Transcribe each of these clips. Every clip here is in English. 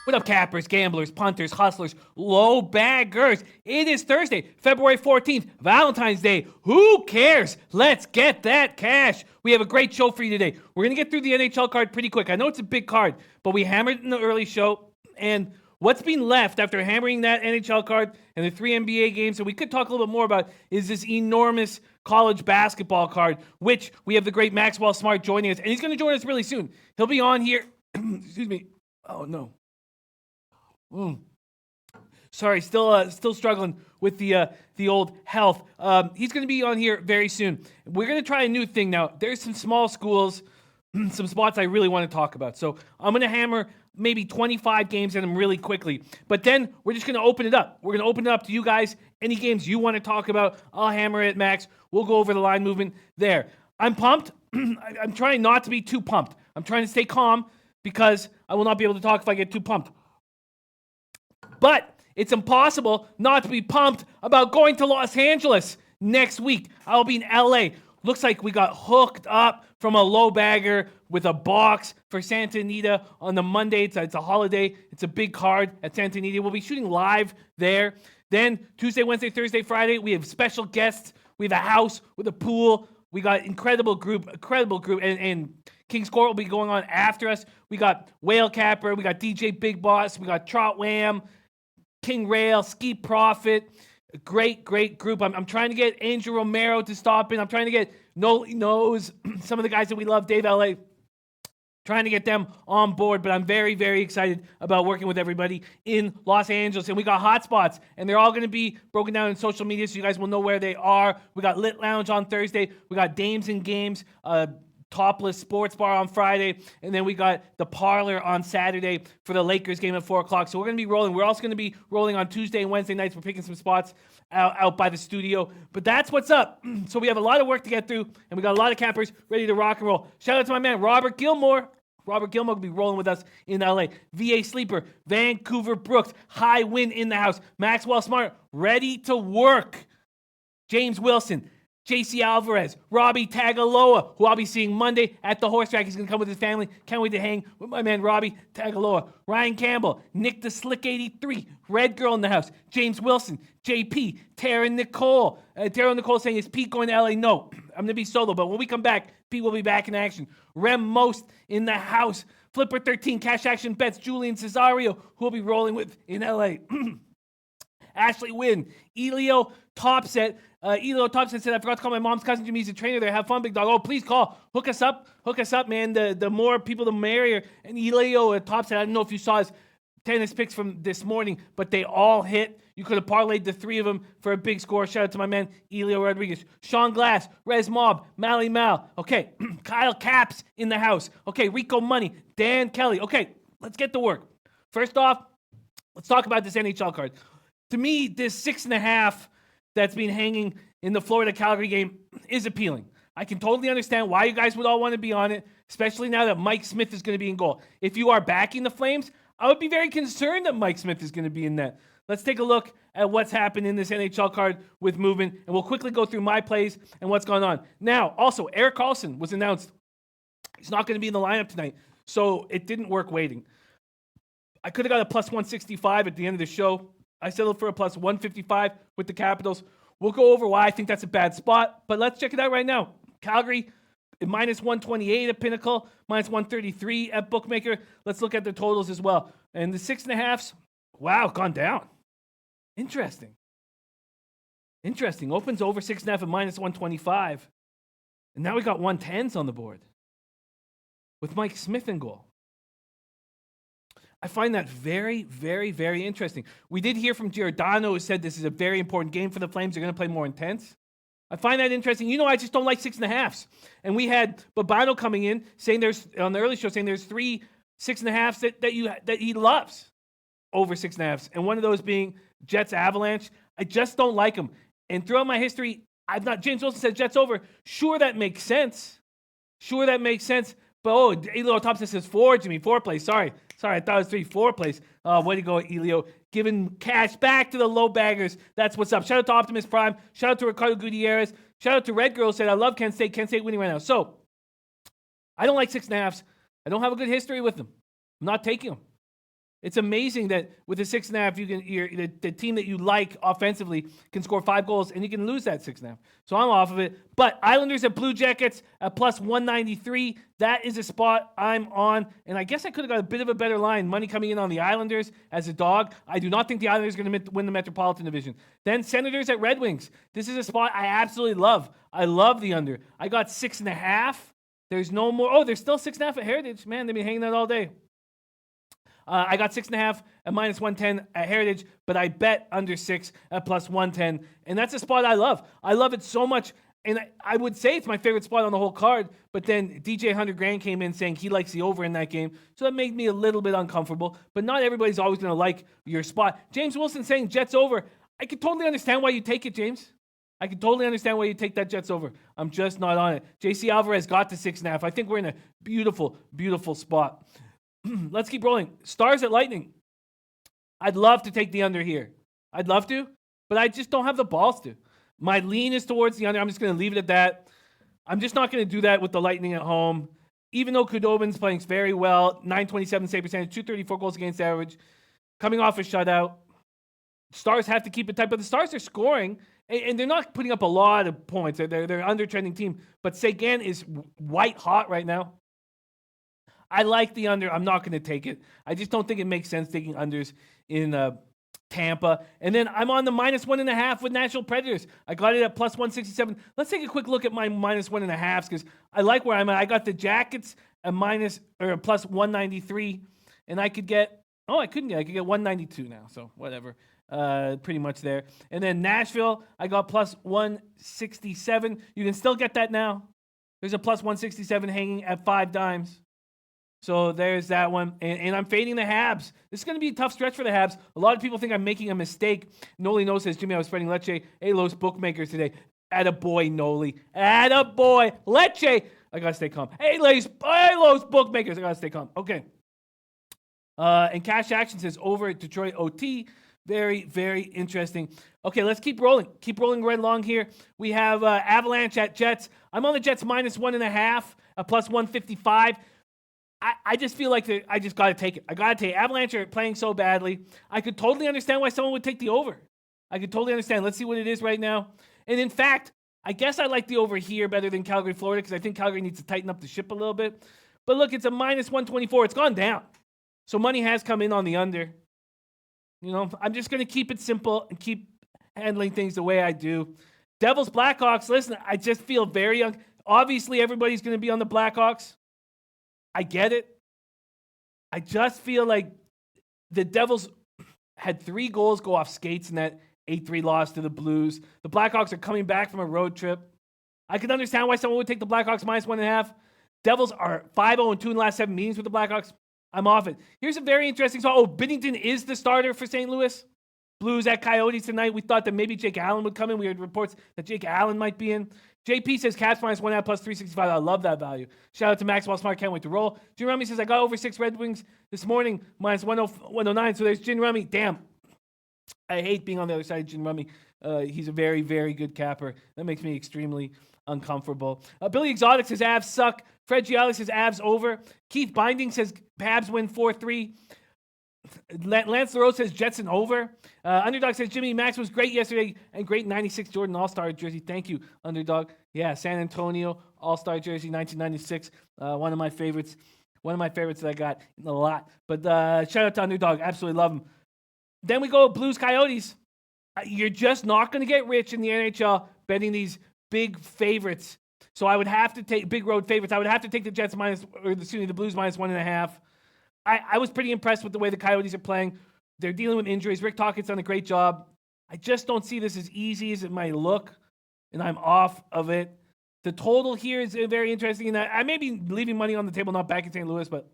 What up, cappers, gamblers, punters, hustlers, low baggers? It is Thursday, February 14th, Valentine's Day. Who cares? Let's get that cash. We have a great show for you today. We're going to get through the NHL card pretty quick. I know it's a big card, but we hammered it in the early show. And what's been left after hammering that NHL card and the 3 NBA games that we could talk a little bit more about is this enormous college basketball card, which we have the great Maxwell Smart joining us. And he's going to join us really soon. He'll be on here. Excuse me. Oh, no. Sorry, still struggling with the old health. He's going to be on here very soon. We're going to try a new thing now. There's some small schools, some spots I really want to talk about. So I'm going to hammer maybe 25 games in them really quickly. But then we're just going to open it up. We're going to open it up to you guys. Any games you want to talk about, I'll hammer it, Max. We'll go over the line movement there. I'm pumped. I'm trying not to be too pumped. I'm trying to stay calm because I will not be able to talk if I get too pumped. But it's impossible not to be pumped about going to Los Angeles next week. I'll be in LA. Looks like we got hooked up from a LoBagger with a box for Santa Anita on the Monday. It's a holiday. It's a big card at Santa Anita. We'll be shooting live there. Then Tuesday, Wednesday, Thursday, Friday, we have special guests. We have a house with a pool. We got incredible group. And King's Court will be going on after us. We got Whale Capper. We got DJ Big Boss. We got Trot Wham. King Rail, Ski Profit, a great group. I'm trying to get Angel Romero to stop in. I'm trying to get Noli Knows, some of the guys that we love, Dave LA, trying to get them on board. But I'm very, very excited about working with everybody in Los Angeles. And we got hotspots, and they're all going to be broken down in social media, so you guys will know where they are. We got Lit Lounge on Thursday. We got Dames and Games, Topless Sports Bar on Friday, and then we got the Parlor on Saturday for the Lakers game at 4 o'clock. So we're going to be rolling. We're also going to be rolling on Tuesday and Wednesday nights. We're picking some spots out by the studio. But that's what's up. So we have a lot of work to get through, and we got a lot of cappers ready to rock and roll. Shout out to my man, Robert Gilmore. Robert Gilmore will be rolling with us in LA. VA Sleeper, Vancouver Brooks, High Wind in the house. Maxwell Smart, ready to work. James Wilson, JC Alvarez, Robbie Tagaloa, who I'll be seeing Monday at the horse track. He's going to come with his family. Can't wait to hang with my man Robbie Tagaloa. Ryan Campbell, Nick the Slick 83, Red Girl in the house, James Wilson, JP, Tara Nicole. Tara Nicole saying, is Pete going to LA? No, I'm going to be solo, but when we come back, Pete will be back in action. Rem Most in the house. Flipper 13, Cash Action Bets, Julian Cesario, who will be rolling with in LA. Ashley Wynn, Elio Topset. Elio Topset said, I forgot to call my mom's cousin Jimmy. He's a trainer there. Have fun, big dog. Oh, please call. Hook us up, man. The more people, the merrier. And Elio Topset, I don't know if you saw his tennis picks from this morning, but they all hit. You could have parlayed the three of them for a big score. Shout out to my man, Elio Rodriguez. Sean Glass, Rez Mob, Mally Mal. Okay, Kyle Caps in the house. Okay, Rico Money, Dan Kelly. Okay, let's get to work. First off, let's talk about this NHL card. To me, this 6.5 that's been hanging in the Florida-Calgary game is appealing. I can totally understand why you guys would all want to be on it, especially now that Mike Smith is going to be in goal. If you are backing the Flames, I would be very concerned that Mike Smith is going to be in net. Let's take a look at what's happened in this NHL card with movement, and we'll quickly go through my plays and what's going on. Now, also, Erik Karlsson was announced. He's not going to be in the lineup tonight, so it didn't work waiting. I could have got a plus 165 at the end of the show. I settled for a plus 155 with the Capitals. We'll go over why I think that's a bad spot, but let's check it out right now. Calgary, minus 128 at Pinnacle, minus 133 at Bookmaker. Let's look at the totals as well. And the 6.5s, wow, gone down. Interesting. Opens over 6.5 at minus 125. And now we got 110s on the board with Mike Smith in goal. I find that very, very, very interesting. We did hear from Giordano, who said this is a very important game for the Flames. They're going to play more intense. I find that interesting. You know, I just don't like 6.5s. And we had Babano coming in saying on the early show saying there's 3 6.5s that he loves over 6.5s. And one of those being Jets Avalanche. I just don't like them. And throughout my history, James Wilson said Jets over. Sure, that makes sense. But Elio Thompson says 4, Jimmy. 4 plays. Sorry, I thought it was 3-4 plays. Way to go, Elio. Giving cash back to the LoBaggers. That's what's up. Shout out to Optimus Prime. Shout out to Ricardo Gutierrez. Shout out to Red Girl said, I love Kent State. Kent State winning right now. So, I don't like 6.5s. I don't have a good history with them. I'm not taking them. It's amazing that with a 6.5, the team that you like offensively can score 5 goals, and you can lose that 6.5. So I'm off of it. But Islanders at Blue Jackets at plus 193. That is a spot I'm on. And I guess I could have got a bit of a better line. Money coming in on the Islanders as a dog. I do not think the Islanders are going to win the Metropolitan Division. Then Senators at Red Wings. This is a spot I absolutely love. I love the under. I got 6.5. There's no more. Oh, there's still 6.5 at Heritage. Man, they've been hanging out all day. I got 6.5 at minus 110 at Heritage, but I bet under 6 at plus 110. And that's a spot I love. I love it so much. And I would say it's my favorite spot on the whole card, but then DJ 100 Grand came in saying he likes the over in that game. So that made me a little bit uncomfortable, but not everybody's always going to like your spot. James Wilson saying Jets over. I can totally understand why you take it, James. I can totally understand why you take that Jets over. I'm just not on it. JC Alvarez got to 6.5. I think we're in a beautiful, beautiful spot. Let's keep rolling. Stars at Lightning. I'd love to take the under here. I'd love to, but I just don't have the balls to. My lean is towards the under. I'm just going to leave it at that. I'm just not going to do that with the Lightning at home. Even though Khudobin's playing very well, 927 save percentage, 234 goals against average, coming off a shutout. Stars have to keep it tight, but the Stars are scoring, and they're not putting up a lot of points. They're under-trending team, but Sagan is white hot right now. I like the under. I'm not going to take it. I just don't think it makes sense taking unders in Tampa. And then I'm on the minus 1.5 with Nashville Predators. I got it at plus 167. Let's take a quick look at my minus 1.5 because I like where I'm at. I got the Jackets at plus 193, and I could get. Oh, I couldn't get. I could get 192 now. So whatever. Pretty much there. And then Nashville, I got plus 167. You can still get that now. There's a plus 167 hanging at 5 dimes. So there's that one. And I'm fading the Habs. This is going to be a tough stretch for the Habs. A lot of people think I'm making a mistake. Noli No says, Jimmy, I was spreading Lecce. Hey, Los Bookmakers today. Attaboy, Noli. Attaboy. Lecce. I got to stay calm. Hey, Los Bookmakers. I got to stay calm. Okay. And Cash Action says over at Detroit OT. Very, very interesting. Okay, let's keep rolling. Keep rolling right along here. We have Avalanche at Jets. I'm on the Jets minus 1.5 at plus 155. I just feel like I just got to take it. I got to take it. Avalanche are playing so badly. I could totally understand why someone would take the over. I could totally understand. Let's see what it is right now. And in fact, I guess I like the over here better than Calgary, Florida, because I think Calgary needs to tighten up the ship a little bit. But look, it's a minus 124. It's gone down. So money has come in on the under. You know, I'm just going to keep it simple and keep handling things the way I do. Devils, Blackhawks. Listen, I just feel very young. Obviously, everybody's going to be on the Blackhawks. I get it. I just feel like the Devils had 3 goals go off skates in that 8-3 loss to the Blues. The Blackhawks are coming back from a road trip. I can understand why someone would take the Blackhawks minus 1.5. Devils are 5-0-2 in the last 7 meetings with the Blackhawks. I'm off it. Here's a very interesting spot. Oh, Binnington is the starter for St. Louis. Blues at Coyotes tonight. We thought that maybe Jake Allen would come in. We heard reports that Jake Allen might be in. JP says Caps minus 1.5 plus 365. I love that value. Shout out to Maxwell Smart. Can't wait to roll. Jim Rummy says I got over 6 Red Wings this morning minus 109. So there's Jim Rummy. Damn. I hate being on the other side of Jim Rummy. He's a very, very good capper. That makes me extremely uncomfortable. Billy Exotic says Avs suck. Fred Gialis says Avs over. Keith Binding says Habs win 4-3. Lance LaRose says Jetson over. Underdog says Jimmy Max was great yesterday and great 96 Jordan All-Star jersey. Thank you, Underdog. Yeah, San Antonio All-Star jersey 1996. One of my favorites. One of my favorites that I got a lot. But shout out to Underdog. Absolutely love him. Then we go Blues Coyotes. You're just not going to get rich in the NHL betting these big favorites. So I would have to take big road favorites. I would have to take the Jets the Blues minus 1.5. I was pretty impressed with the way the Coyotes are playing. They're dealing with injuries. Rick Tocchet's done a great job. I just don't see this as easy as it might look, and I'm off of it. The total here is very interesting. And I may be leaving money on the table, not back in St. Louis, but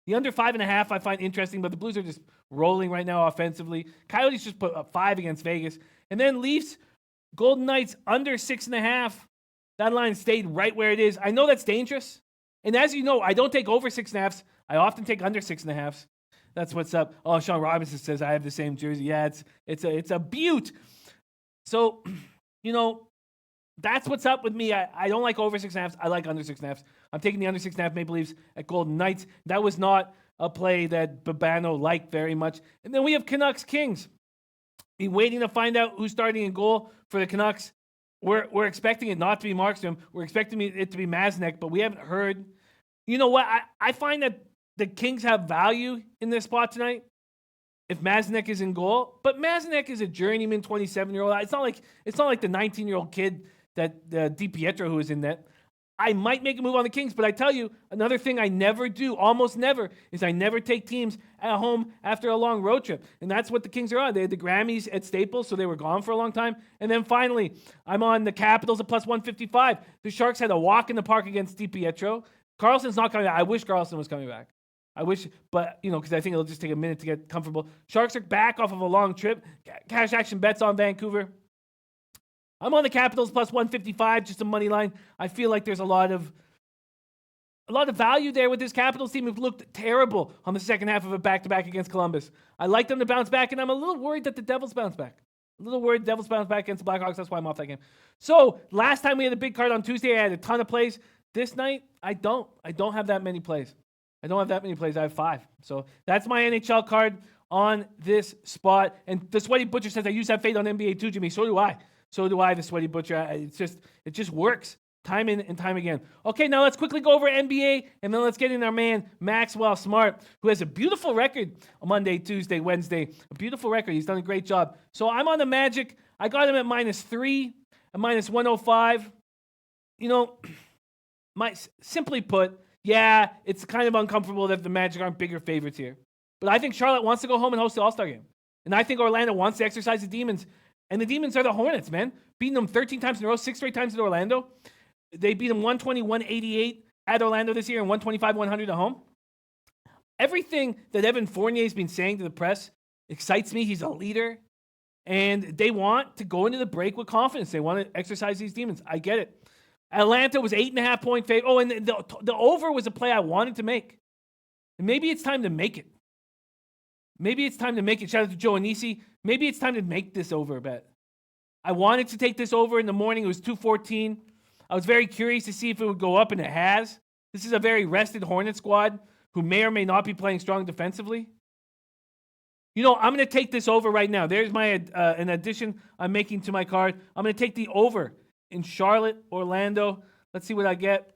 the under 5.5 I find interesting, but the Blues are just rolling right now offensively. Coyotes just put up 5 against Vegas. And then Leafs, Golden Knights under 6.5. That line stayed right where it is. I know that's dangerous. And as you know, I don't take over 6.5s. I often take under 6.5s. That's what's up. Oh, Sean Robinson says I have the same jersey. Yeah, it's a beaut. So, you know, that's what's up with me. I don't like over 6.5s. I like under 6.5s. I'm taking the under 6.5 Maple Leafs at Golden Knights. That was not a play that Babano liked very much. And then we have Canucks Kings. Be waiting to find out who's starting in goal for the Canucks. We're expecting it not to be Markstrom. We're expecting it to be Maznek, but we haven't heard. You know what? I find that the Kings have value in this spot tonight if Maznek is in goal. But Maznek is a journeyman 27-year-old. It's not like the 19-year-old kid that DiPietro who is in net. I might make a move on the Kings, but I tell you, another thing I never do, almost never, is I never take teams at home after a long road trip. And that's what the Kings are on. They had the Grammys at Staples, so they were gone for a long time. And then finally, I'm on the Capitals at plus 155. The Sharks had a walk in the park against DiPietro. Carlson's not coming back. I wish Carlson was coming back. I wish, but, because I think it'll just take a minute to get comfortable. Sharks are back off of a long trip. Cash action bets on Vancouver. I'm on the Capitals plus 155, just a money line. I feel like there's a lot of value there with this Capitals team who've looked terrible on the second half of a back-to-back against Columbus. I like them to bounce back, and I'm a little worried that the Devils bounce back. A little worried Devils bounce back against the Blackhawks. That's why I'm off that game. So last time we had a big card on Tuesday, I had a ton of plays. This night, I don't have that many plays. I have 5. So that's my NHL card on this spot. And the Sweaty Butcher says I used that fade on NBA too, Jimmy. So do I. The Sweaty Butcher. It just works time in and time again. Okay, now let's quickly go over NBA, and then let's get in our man, Maxwell Smart, who has a beautiful record on Monday, Tuesday, Wednesday. A beautiful record. He's done a great job. So I'm on the Magic. I got him at -3, at minus 105. Simply put, yeah, it's kind of uncomfortable that the Magic aren't bigger favorites here. But I think Charlotte wants to go home and host the All-Star game. And I think Orlando wants to exercise the demons. And the Demons are the Hornets, man. Beating them 13 times in a row, 6 straight times in Orlando. They beat them 120-188 at Orlando this year and 125-100 at home. Everything that Evan Fournier has been saying to the press excites me. He's a leader. And they want to go into the break with confidence. They want to exercise these demons. I get it. Atlanta was 8.5-point favorite. Oh, and the over was a play I wanted to make. And maybe it's time to make it. Shout out to Joe Anisi. Maybe it's time to make this over bet. I wanted to take this over in the morning. It was 214. I was very curious to see if it would go up, and it has. This is a very rested Hornet squad who may or may not be playing strong defensively. I'm going to take this over right now. There's my an addition I'm making to my card. I'm going to take the over in Charlotte, Orlando. Let's see what I get.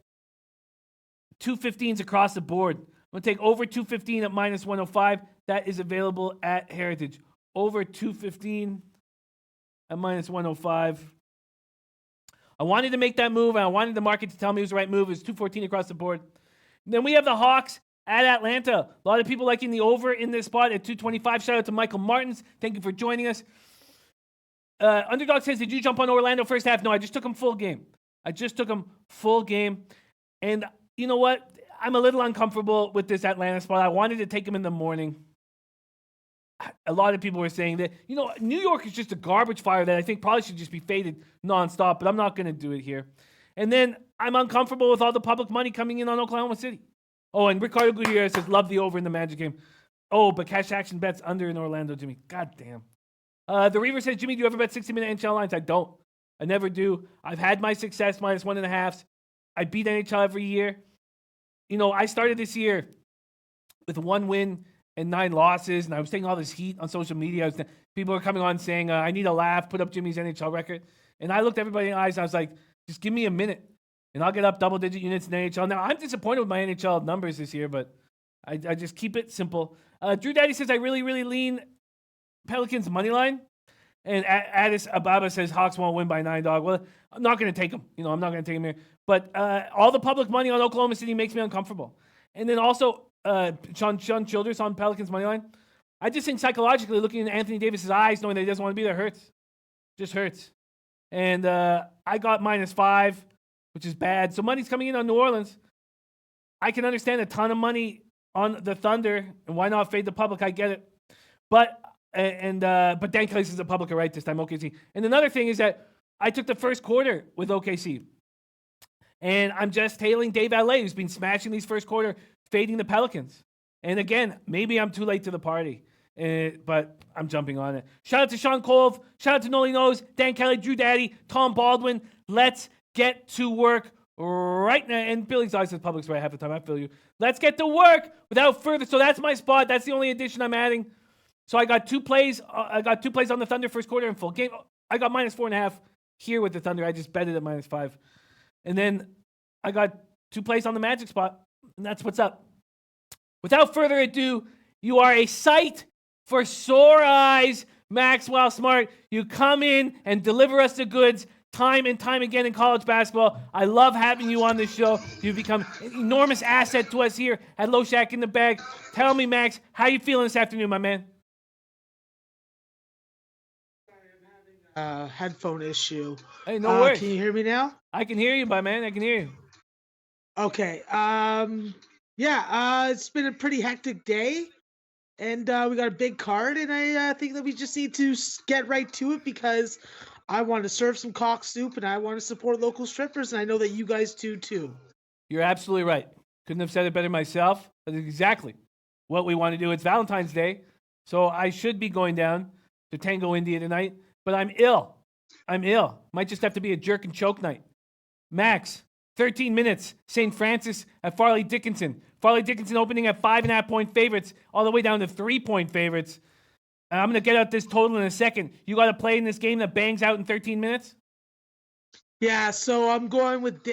215s across the board. I'm going to take over 215 at minus 105. That is available at Heritage. Over 215 at minus 105. I wanted to make that move, and I wanted the market to tell me it was the right move. It was 214 across the board. And then we have the Hawks at Atlanta. A lot of people liking the over in this spot at 225. Shout out to Michael Martins. Thank you for joining us. Underdog says, did you jump on Orlando first half? No, I just took him full game. And you know what? I'm a little uncomfortable with this Atlanta spot. I wanted to take him in the morning. A lot of people were saying that, New York is just a garbage fire that I think probably should just be faded nonstop, but I'm not going to do it here. And then I'm uncomfortable with all the public money coming in on Oklahoma City. Oh, and Ricardo Gutierrez says, love the over in the Magic game. Oh, but cash action bets under in Orlando, Jimmy. God damn. The Reaver says, Jimmy, do you ever bet 60-minute NHL lines? I don't. I never do. I've had my success minus 1.5. I beat NHL every year. I started this year with 1 win and 9 losses, and I was taking all this heat on social media. People were coming on saying, I need a laugh, put up Jimmy's NHL record. And I looked everybody in the eyes, and I was like, just give me a minute, and I'll get up double-digit units in NHL. Now, I'm disappointed with my NHL numbers this year, but I just keep it simple. Drew Daddy says, I really, really lean Pelicans money line. And Addis Ababa says, Hawks won't win by 9, dog. Well, I'm not going to take them. I'm not going to take them here. But all the public money on Oklahoma City makes me uncomfortable. And then also, Sean Childress on Pelicans money line. I just think psychologically, looking into Anthony Davis's eyes, knowing that he doesn't want to be there hurts. Just hurts. And I got -5, which is bad. So money's coming in on New Orleans. I can understand a ton of money on the Thunder, and why not fade the public? I get it. But Dan Kelly says the public are right this time, OKC. And another thing is that I took the first quarter with OKC. And I'm just tailing Dave Allais, who's been smashing these first quarter, fading the Pelicans. And again, maybe I'm too late to the party, but I'm jumping on it. Shout out to Sean Colv. Shout out to Noli Knows, Dan Kelly, Drew Daddy, Tom Baldwin. Let's get to work right now. And Billy's always says Publix right half the time. I feel you. Let's get to work without further. So that's my spot. That's the only addition I'm adding. So I got 2 plays. I got 2 plays on the Thunder first quarter in full game. I got -4.5 here with the Thunder. I just betted at -5. And then I got 2 plays on the Magic spot. And that's what's up. Without further ado, you are a sight for sore eyes, Maxwell Smart. You come in and deliver us the goods time and time again in college basketball. I love having you on this show. You've become an enormous asset to us here at LoBag in the Bag. Tell me, Max, how you feeling this afternoon, my man? Headphone issue. Hey, no worries. Can you hear me now? I can hear you, my man. I can hear you. Okay. It's been a pretty hectic day, and we got a big card, and I think that we just need to get right to it because I want to serve some cock soup, and I want to support local strippers, and I know that you guys do too. You're absolutely right. Couldn't have said it better myself. That's exactly what we want to do. It's Valentine's Day, so I should be going down to Tango, India tonight, but I'm ill. Might just have to be a jerk and choke night. Max, 13 minutes. St. Francis at Farley Dickinson. Farley Dickinson opening at 5.5-point favorites, all the way down to 3-point favorites. And I'm going to get out this total in a second. You got to play in this game that bangs out in 13 minutes? Yeah, so I'm going with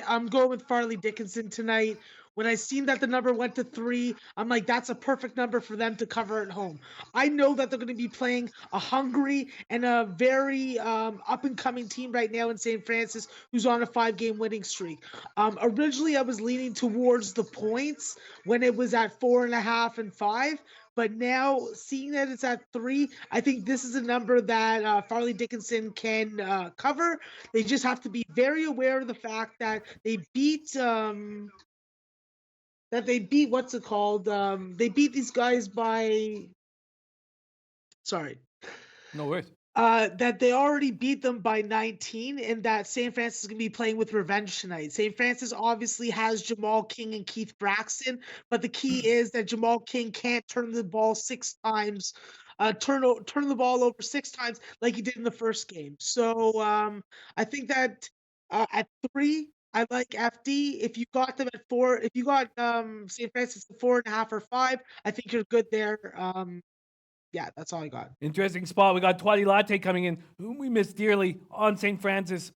Farley Dickinson tonight. When I seen that the number went to 3, I'm like, that's a perfect number for them to cover at home. I know that they're going to be playing a hungry and a very up-and-coming team right now in St. Francis, who's on a 5-game winning streak. Originally, I was leaning towards the points when it was at 4.5 and 5. But now, seeing that it's at 3, I think this is a number that Farley Dickinson can cover. They just have to be very aware of the fact that they beat what's it called? They beat these guys by. Sorry. No worries. That they already beat them by 19, and that St. Francis is going to be playing with revenge tonight. St. Francis obviously has Jamal King and Keith Braxton, but the key is that Jamal King can't turn the ball 6 times, turn the ball over 6 times like he did in the first game. So I think that at 3, I like FD. If you got them at 4, if you got St. Francis at 4.5 or 5, I think you're good there. Yeah, that's all I got. Interesting spot. We got Twatty Latte coming in, whom we miss dearly on St. Francis.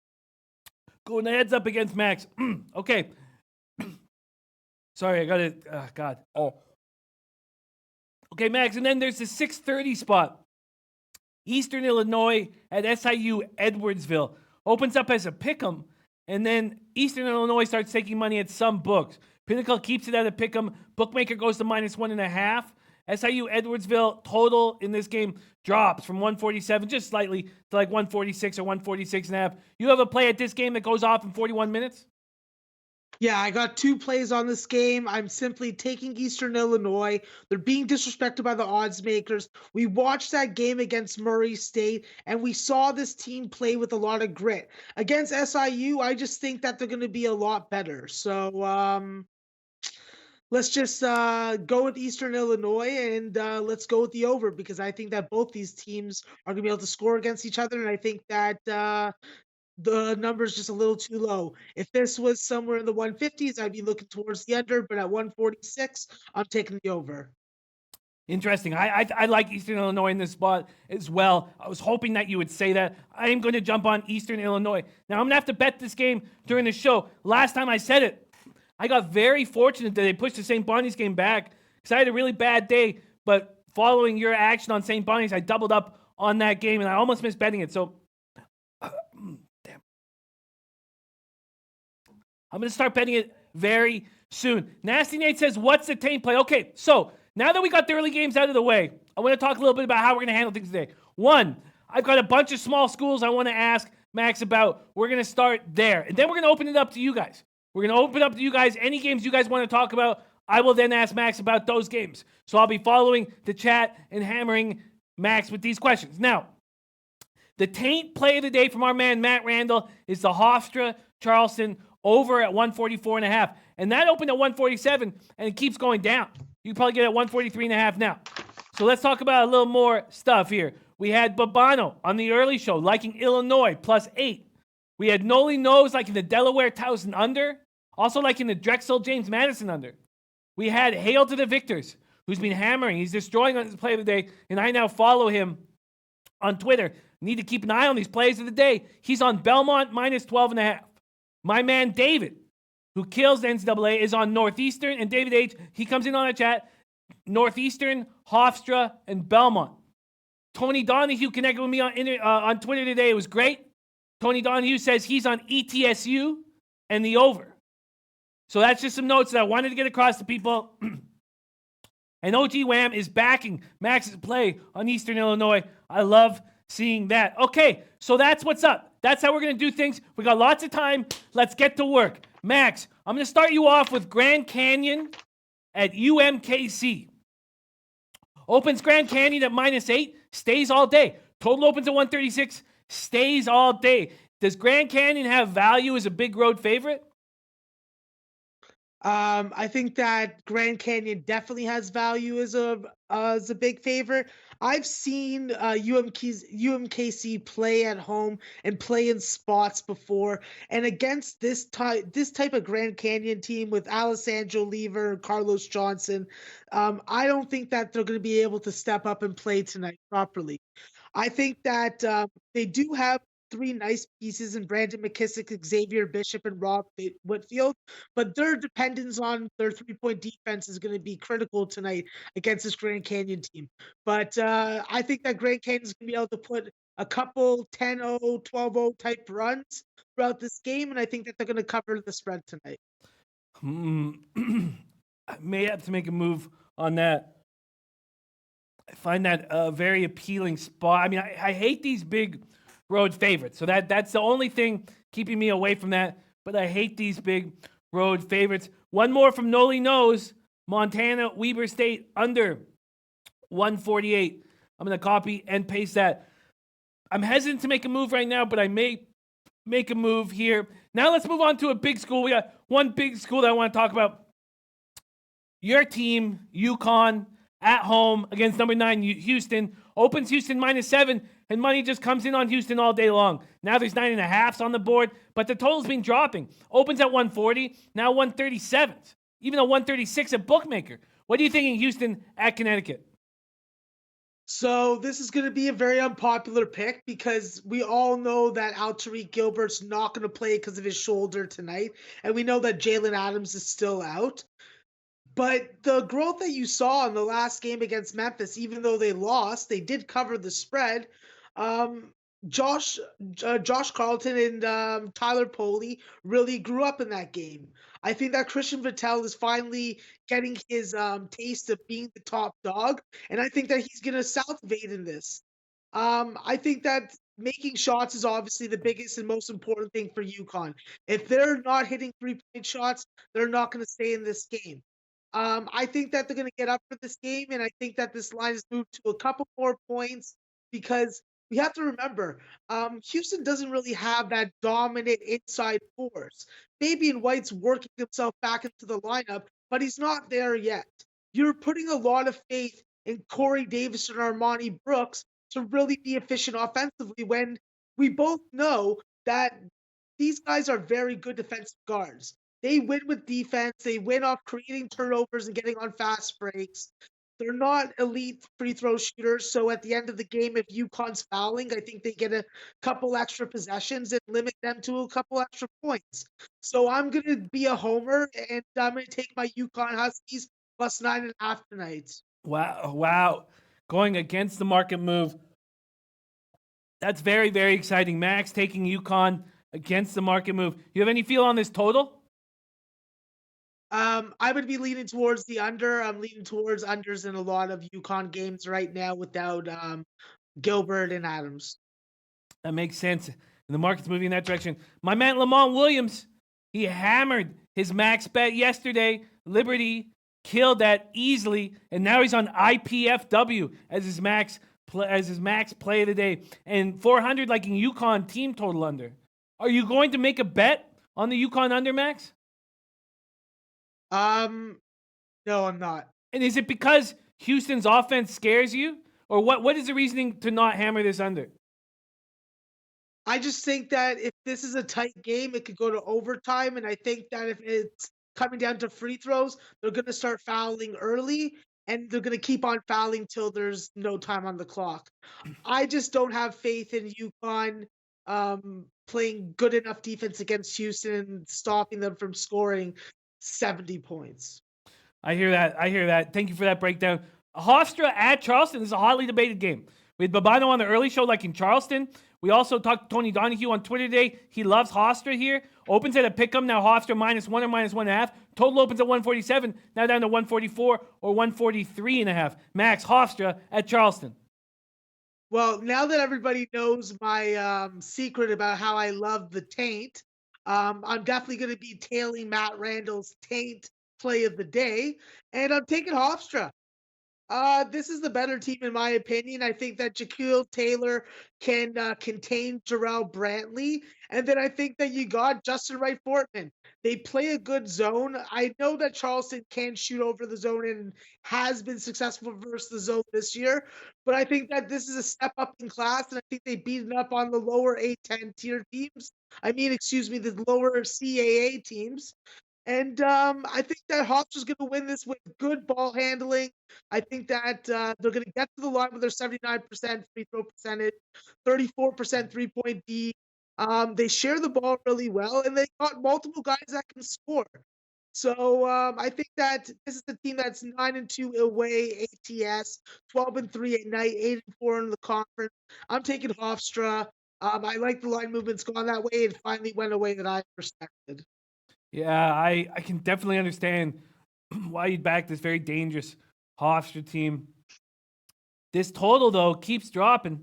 Going heads up against Max. Okay. Sorry, I got it. God. Oh. Okay, Max, and then there's the 6:30 spot. Eastern Illinois at SIU Edwardsville. Opens up as a pick'em, and then Eastern Illinois starts taking money at some books. Pinnacle keeps it at a pick'em. Bookmaker goes to -1.5. SIU Edwardsville total in this game drops from 147 just slightly to like 146 or 146.5. You have a play at this game that goes off in 41 minutes? Yeah, I got 2 plays on this game. I'm simply taking Eastern Illinois. They're being disrespected by the odds makers. We watched that game against Murray State, and we saw this team play with a lot of grit. Against SIU, I just think that they're going to be a lot better. So, let's just go with Eastern Illinois, and let's go with the over, because I think that both these teams are going to be able to score against each other, and I think that the number is just a little too low. If this was somewhere in the 150s, I'd be looking towards the under, but at 146, I'm taking the over. Interesting. I like Eastern Illinois in this spot as well. I was hoping that you would say that. I am going to jump on Eastern Illinois. Now, I'm going to have to bet this game during the show. Last time I said it, I got very fortunate that they pushed the St. Bonnie's game back because I had a really bad day. But following your action on St. Bonnie's, I doubled up on that game, and I almost missed betting it. So, damn. I'm going to start betting it very soon. Nasty Nate says, what's the taint play? Okay, so now that we got the early games out of the way, I want to talk a little bit about how we're going to handle things today. One, I've got a bunch of small schools I want to ask Max about. We're going to start there. And then we're going to open it up to you guys. We're going to open up to you guys. Any games you guys want to talk about, I will then ask Max about those games. So I'll be following the chat and hammering Max with these questions. Now, the taint play of the day from our man Matt Randall is the Hofstra Charleston over at 144.5. And that opened at 147, and it keeps going down. You can probably get it at 143.5 now. So let's talk about a little more stuff here. We had Babano on the early show liking Illinois +8. We had Noli Knows liking the Delaware Towson under. Also, like in the Drexel James Madison under, we had Hail to the Victors, who's been hammering. He's destroying on his play of the day, and I now follow him on Twitter. Need to keep an eye on these plays of the day. He's on Belmont minus 12.5. My man David, who kills the NCAA, is on Northeastern, and David H., he comes in on a chat. Northeastern, Hofstra, and Belmont. Tony Donahue connected with me on Twitter today. It was great. Tony Donahue says he's on ETSU and the over. So that's just some notes that I wanted to get across to people. And OG Wham is backing Max's play on Eastern Illinois. I love seeing that. Okay, so that's what's up. That's how we're going to do things. We got lots of time. Let's get to work. Max, I'm going to start you off with Grand Canyon at UMKC. Opens Grand Canyon at -8, stays all day. Total opens at 136, stays all day. Does Grand Canyon have value as a big road favorite? I think that Grand Canyon definitely has value as a big favorite. I've seen UMKC play at home and play in spots before, and against this type of Grand Canyon team with Alessandro Lever and Carlos Johnson, I don't think that they're going to be able to step up and play tonight properly. I think that they do have three nice pieces in Brandon McKissick, Xavier Bishop, and Rob Whitfield, but their dependence on their three-point defense is going to be critical tonight against this Grand Canyon team. But I think that Grand Canyon is going to be able to put a couple 10-0, 12-0 type runs throughout this game, and I think that they're going to cover the spread tonight. I may have to make a move on that. I find that a very appealing spot. I mean, I hate these big road favorites. So that's the only thing keeping me away from that. But I hate these big road favorites. One more from Noli Knows. Montana, Weber State, under 148. I'm going to copy and paste that. I'm hesitant to make a move right now, but I may make a move here. Now let's move on to a big school. We got one big school that I want to talk about. Your team, UConn, at home against number 9, Houston. Opens Houston -7, and money just comes in on Houston all day long. Now there's 9.5s on the board, but the total's been dropping. Opens at 140, now 137, even a 136 at Bookmaker. What are you thinking, Houston at Connecticut? So this is going to be a very unpopular pick because we all know that Tariq Gilbert's not going to play because of his shoulder tonight, and we know that Jalen Adams is still out. But the growth that you saw in the last game against Memphis, even though they lost, they did cover the spread. Josh Carlton and Tyler Poley really grew up in that game. I think that Christian Vettel is finally getting his taste of being the top dog, and I think that he's going to salivate in this. I think that making shots is obviously the biggest and most important thing for UConn. If they're not hitting three-point shots, they're not going to stay in this game. I think that they're going to get up for this game, and I think that this line is moved to a couple more points because we have to remember, Houston doesn't really have that dominant inside force. Fabian White's working himself back into the lineup, but he's not there yet. You're putting a lot of faith in Corey Davis and Armani Brooks to really be efficient offensively when we both know that these guys are very good defensive guards. They win with defense. They win off creating turnovers and getting on fast breaks. They're not elite free throw shooters. So at the end of the game, if UConn's fouling, I think they get a couple extra possessions and limit them to a couple extra points. So I'm going to be a homer, and I'm going to take my UConn Huskies plus 9.5 tonight. Wow. Going against the market move. That's very, very exciting. Max taking UConn against the market move. You have any feel on this total? I would be leaning towards the under. I'm leaning towards unders in a lot of UConn games right now without Gilbert and Adams. That makes sense. And the market's moving in that direction. My man Lamont Williams, he hammered his max bet yesterday. Liberty killed that easily, and now he's on IPFW as his max play of the day. And 400 like in UConn team total under. Are you going to make a bet on the UConn under, Max? No, I'm not. And is it because Houston's offense scares you? Or what is the reasoning to not hammer this under? I just think that if this is a tight game, it could go to overtime, and I think that if it's coming down to free throws, they're gonna start fouling early, and they're gonna keep on fouling till there's no time on the clock. I just don't have faith in UConn playing good enough defense against Houston and stopping them from scoring 70 points. I hear that. I hear that. Thank you for that breakdown. Hofstra at Charleston is a hotly debated game. We had Babano on the early show, like in Charleston. We also talked to Tony Donahue on Twitter today. He loves Hofstra here. Opens at a pick'em, now Hofstra -1 or -1.5. Total opens at 147, now down to 144 or 143.5. Max, Hofstra at Charleston. Well, now that everybody knows my secret about how I love the taint, I'm definitely going to be tailing Matt Randall's taint play of the day, and I'm taking Hofstra. This is the better team in my opinion. I think that Jaquil Taylor can contain Jarrell Brantley, and then I think that you got Justin Wright Fortman. They play a good zone. I know that Charleston can shoot over the zone and has been successful versus the zone this year, but I think that this is a step up in class, and I think they beaten up on the lower A10 tier teams. I mean, excuse me, the lower CAA teams. And I think that Hawks is going to win this with good ball handling. I think that they're going to get to the line with their 79% free throw percentage, 34% 3-point D. They share the ball really well, and they got multiple guys that can score. So I think that this is a team that's 9-2 away ATS, 12-3 at night, 8-4 in the conference. I'm taking Hofstra. I like the line movements going that way. It finally went away that I respected. Yeah, I can definitely understand why you'd back this very dangerous Hofstra team. This total, though, keeps dropping.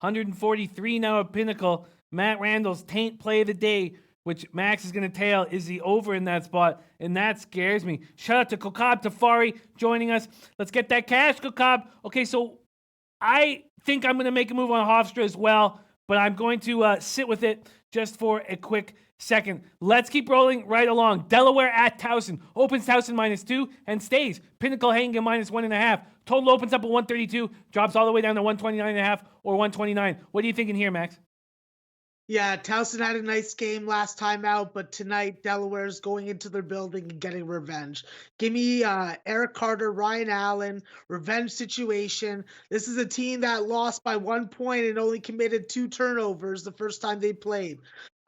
143 now at Pinnacle. Matt Randall's taint play of the day, which Max is going to tail, is the over in that spot, and that scares me. Shout out to Kokab Tafari joining us. Let's get that cash, Kokab. Okay, so I think I'm going to make a move on Hofstra as well, but I'm going to sit with it just for a quick second. Let's keep rolling right along. Delaware at Towson. Opens Towson -2 and stays. Pinnacle hanging at -1.5. Total opens up at 132, drops all the way down to 129.5 or 129. What are you thinking here, Max? Yeah, Towson had a nice game last time out, but tonight Delaware's going into their building and getting revenge. Give me Eric Carter, Ryan Allen, revenge situation. This is a team that lost by 1 point and only committed 2 turnovers the first time they played.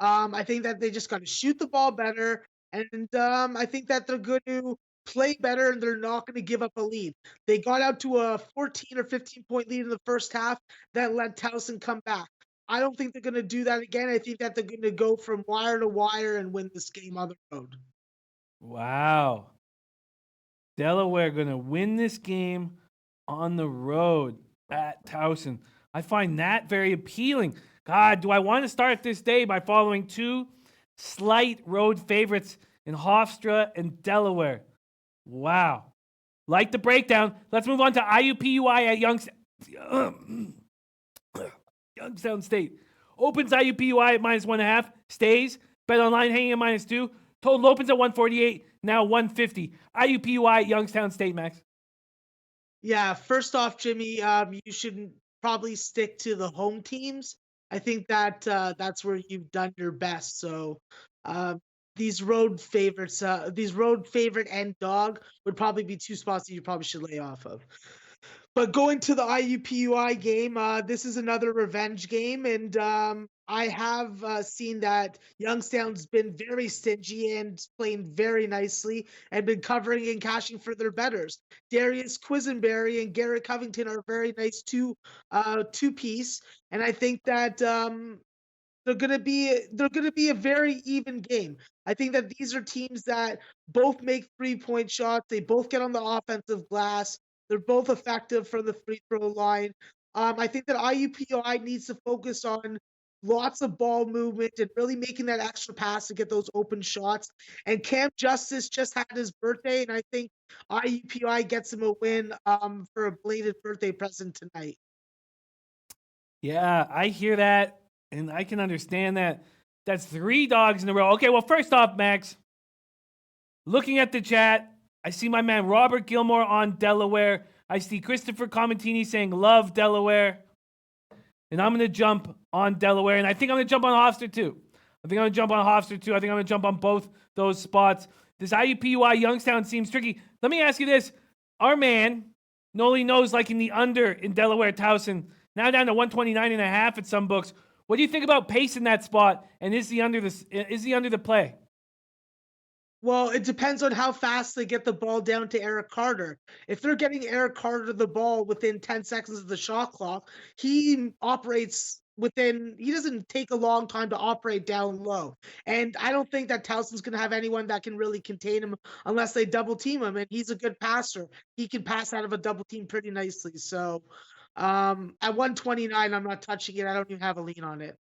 I think that they just got to shoot the ball better, and I think that they're going to play better and they're not going to give up a lead. They got out to a 14 or 15 point lead in the first half that let Towson come back. I don't think they're going to do that again. I think that they're going to go from wire to wire and win this game on the road. Wow. Delaware going to win this game on the road at Towson. I find that very appealing. God, do I want to start this day by following 2 slight road favorites in Hofstra and Delaware? Wow. Like the breakdown. Let's move on to IUPUI at Youngstown State. Opens IUPUI at -1.5. Stays. Bet online hanging at -2. Total opens at 148. Now 150. IUPUI at Youngstown State, Max. Yeah, first off, Jimmy, you should probably stick to the home teams. I think that that's where you've done your best. So these road favorites, these road favorite and dog would probably be 2 spots that you probably should lay off of. But going to the IUPUI game, this is another revenge game, and I have seen that Youngstown's been very stingy and playing very nicely and been covering and cashing for their betters. Darius Quisenberry and Garrett Covington are very nice two-piece, and I think that they're gonna be a very even game. I think that these are teams that both make 3-point shots. They both get on the offensive glass. They're both effective from the free throw line. I think that IUPUI needs to focus on lots of ball movement and really making that extra pass to get those open shots. And Cam Justice just had his birthday, and I think IUPUI gets him a win for a belated birthday present tonight. Yeah, I hear that, and I can understand that. That's 3 dogs in a row. Okay, well, first off, Max, looking at the chat, I see my man Robert Gilmore on Delaware. I see Christopher Comentini saying, love Delaware. and I'm going to jump on Delaware, and I think I'm going to jump on Hofstra too. I think I'm going to jump on both those spots. This IUPUI Youngstown seems tricky. Let me ask you this. Our man, Noli knows liking the under in Delaware Towson, now down to 129.5 at some books. What do you think about pace in that spot, and is the under the play? Well, it depends on how fast they get the ball down to Eric Carter. If they're getting Eric Carter the ball within 10 seconds of the shot clock, he doesn't take a long time to operate down low. And I don't think that Towson's going to have anyone that can really contain him unless they double team him. And he's a good passer. He can pass out of a double team pretty nicely. So at 129, I'm not touching it. I don't even have a lean on it.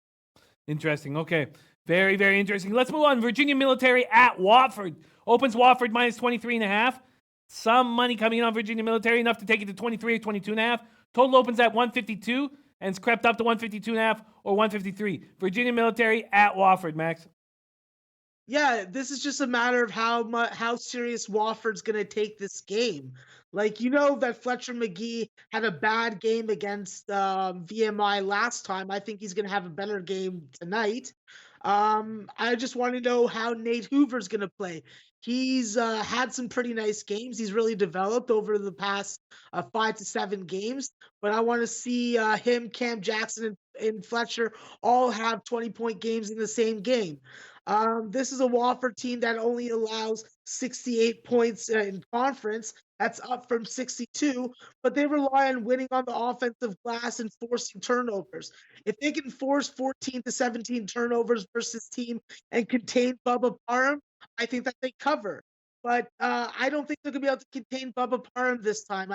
Interesting. Okay. Very, very interesting. Let's move on. Virginia Military at Watford. Opens Watford minus 23.5. Some money coming in on Virginia Military, enough to take it to 23 or 22.5. Total opens at 152 and it's crept up to 152.5 or 153. Virginia Military at Watford, Max. Yeah, this is just a matter of how serious Wofford's going to take this game. Like, you know that Fletcher McGee had a bad game against VMI last time. I think he's going to have a better game tonight. I just want to know how Nate Hoover's going to play. He's had some pretty nice games. He's really developed over the past 5 to 7 games. But I want to see him, Cam Jackson, and Fletcher all have 20-point games in the same game. This is a Wofford team that only allows 68 points in conference. That's up from 62, but they rely on winning on the offensive glass and forcing turnovers. If they can force 14 to 17 turnovers versus team and contain Bubba Parham, I think that they cover. But I don't think they're going to be able to contain Bubba Parham this time.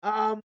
Um,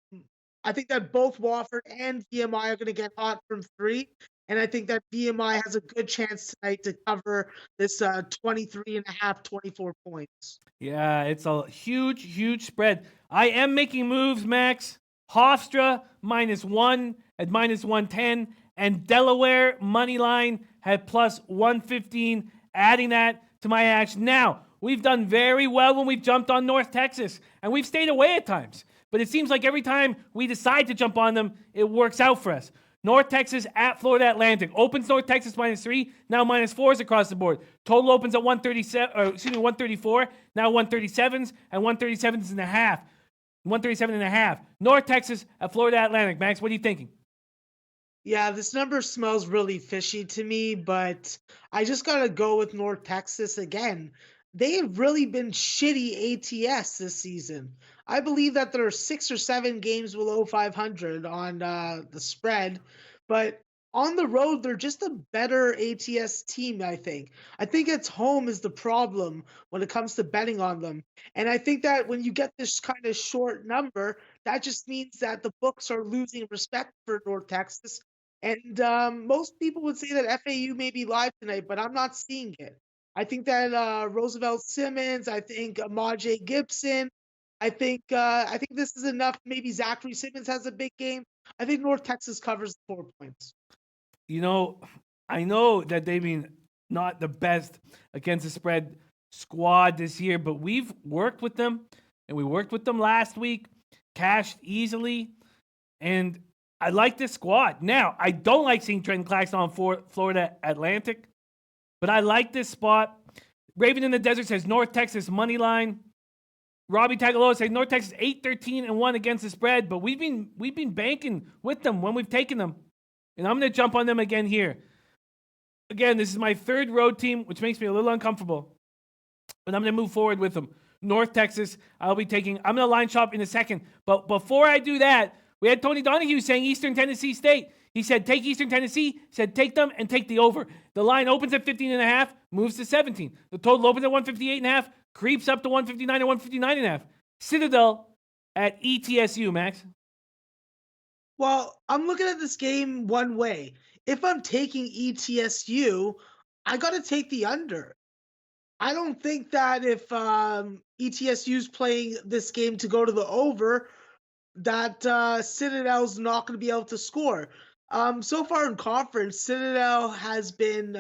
I think that both Wofford and VMI are going to get hot from three. And I think that VMI has a good chance tonight to cover this 23.5, 24 points. Yeah, it's a huge, huge spread. I am making moves, Max. Hofstra -1 at -110, and Delaware money line at +115. Adding that to my action. Now, we've done very well when we've jumped on North Texas, and we've stayed away at times. But it seems like every time we decide to jump on them, it works out for us. North Texas at Florida Atlantic. Opens North Texas -3, now -4s across the board. Total opens at 134, now 137s and 137.5. 137.5. North Texas at Florida Atlantic. Max, what are you thinking? Yeah, this number smells really fishy to me, but I just got to go with North Texas again. They have really been shitty ATS this season. I believe that there are 6 or 7 games below 500 on the spread, but on the road, they're just a better ATS team, I think. I think it's home is the problem when it comes to betting on them. And I think that when you get this kind of short number, that just means that the books are losing respect for North Texas. And most people would say that FAU may be live tonight, but I'm not seeing it. I think that Roosevelt Simmons, I think Amaje Gibson, I think this is enough. Maybe Zachary Simmons has a big game. I think North Texas covers the 4 points. You know, I know that they've been not the best against the spread squad this year, but we've worked with them, and we worked with them last week, cashed easily, and I like this squad. Now, I don't like seeing Trenton Claxton on Florida Atlantic, but I like this spot. Raven in the Desert says North Texas money line. Robbie Tagaloa says North Texas 8-13-1 against the spread, but we've been banking with them when we've taken them. And I'm going to jump on them again here. Again, this is my third road team, which makes me a little uncomfortable. But I'm going to move forward with them. North Texas, I'm going to line shop in a second. But before I do that, we had Tony Donahue saying Eastern Tennessee State. He said, take Eastern Tennessee, said take them and take the over. The line opens at 15.5, moves to 17. The total opens at 158.5, creeps up to 159 and 159.5. Citadel at ETSU, Max. Well, I'm looking at this game one way. If I'm taking ETSU, I got to take the under. I don't think that if ETSU's playing this game to go to the over, that Citadel's not going to be able to score. So far in conference, Citadel has been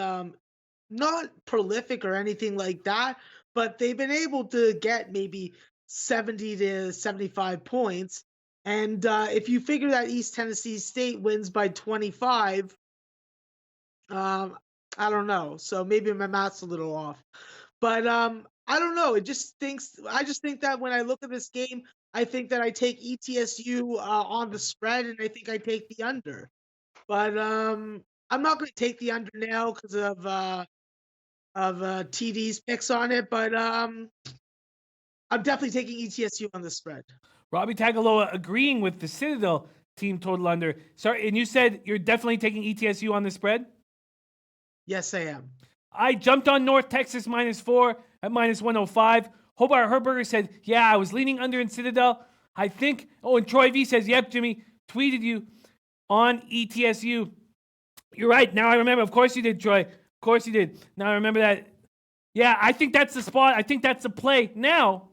not prolific or anything like that, but they've been able to get maybe 70 to 75 points. And if you figure that East Tennessee State wins by 25, um, I don't know. So maybe my math's a little off. But I don't know. I just think that when I look at this game, I think that I take ETSU on the spread, and I think I take the under. But I'm not going to take the under now because of TD's picks on it. But I'm definitely taking ETSU on the spread. Robbie Tagaloa agreeing with the Citadel team total under. Sorry, and you said you're definitely taking ETSU on the spread? Yes, I am. I jumped on North Texas -4 at -105. Hobart Herberger said, yeah, I was leaning under in Citadel. I think, and Troy V says, yep, Jimmy, tweeted you on ETSU. You're right. Now I remember. Of course you did, Troy. Of course you did. Now I remember that. Yeah, I think that's the spot. I think that's the play. Now,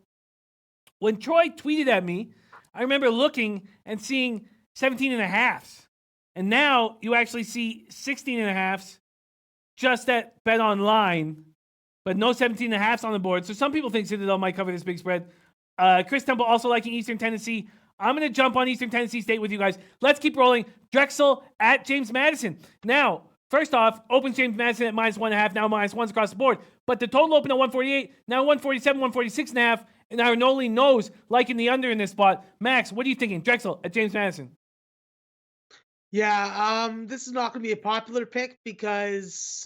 when Troy tweeted at me, I remember looking and seeing 17.5s. And now you actually see 16.5s just at Bet Online, but no 17.5s on the board. So some people think Citadel might cover this big spread. Chris Temple also liking Eastern Tennessee. I'm going to jump on Eastern Tennessee State with you guys. Let's keep rolling. Drexel at James Madison. Now, first off, opens James Madison at -1.5, now -1s across the board. But the total opened at 148, now 147, 146.5. And our Noli knows liking the under in this spot. Max, what are you thinking? Drexel at James Madison. Yeah, this is not going to be a popular pick because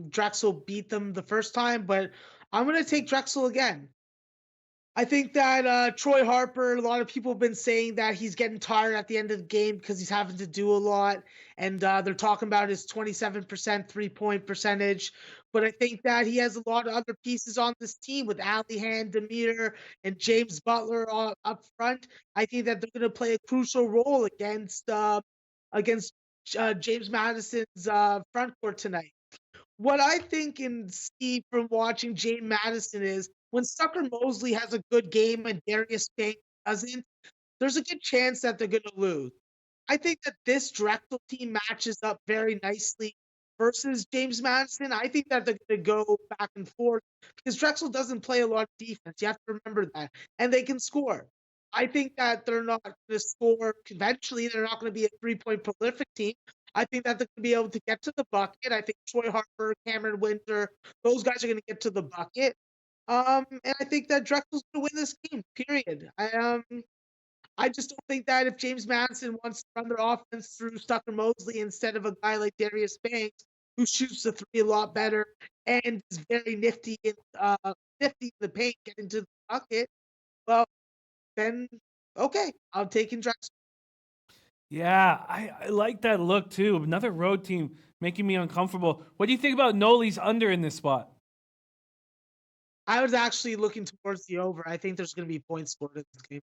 Drexel beat them the first time, but I'm going to take Drexel again. I think that Troy Harper, a lot of people have been saying that he's getting tired at the end of the game because he's having to do a lot. And they're talking about his 27% three-point percentage. But I think that he has a lot of other pieces on this team with Alihan, Demir, and James Butler up front. I think that they're going to play a crucial role against James Madison's front court tonight. What I think and see from watching James Madison is when Tucker Mosley has a good game and Darius Banks doesn't, there's a good chance that they're going to lose. I think that this Drexel team matches up very nicely versus James Madison. I think that they're going to go back and forth because Drexel doesn't play a lot of defense. You have to remember that. And they can score. I think that they're not going to score conventionally. They're not going to be a three-point prolific team. I think that they're going to be able to get to the bucket. I think Troy Harper, Cameron Winter, those guys are going to get to the bucket. And I think that Drexel's going to win this game, period. I just don't think that if James Madison wants to run their offense through Tucker Mosley instead of a guy like Darius Banks, who shoots the three a lot better and is very nifty in the paint, getting to the bucket, well, then okay, I'm taking Drexel. Yeah, I like that look too. Another road team making me uncomfortable. What do you think about Noli's under in this spot? I was actually looking towards the over. I think there's going to be points scored in this game.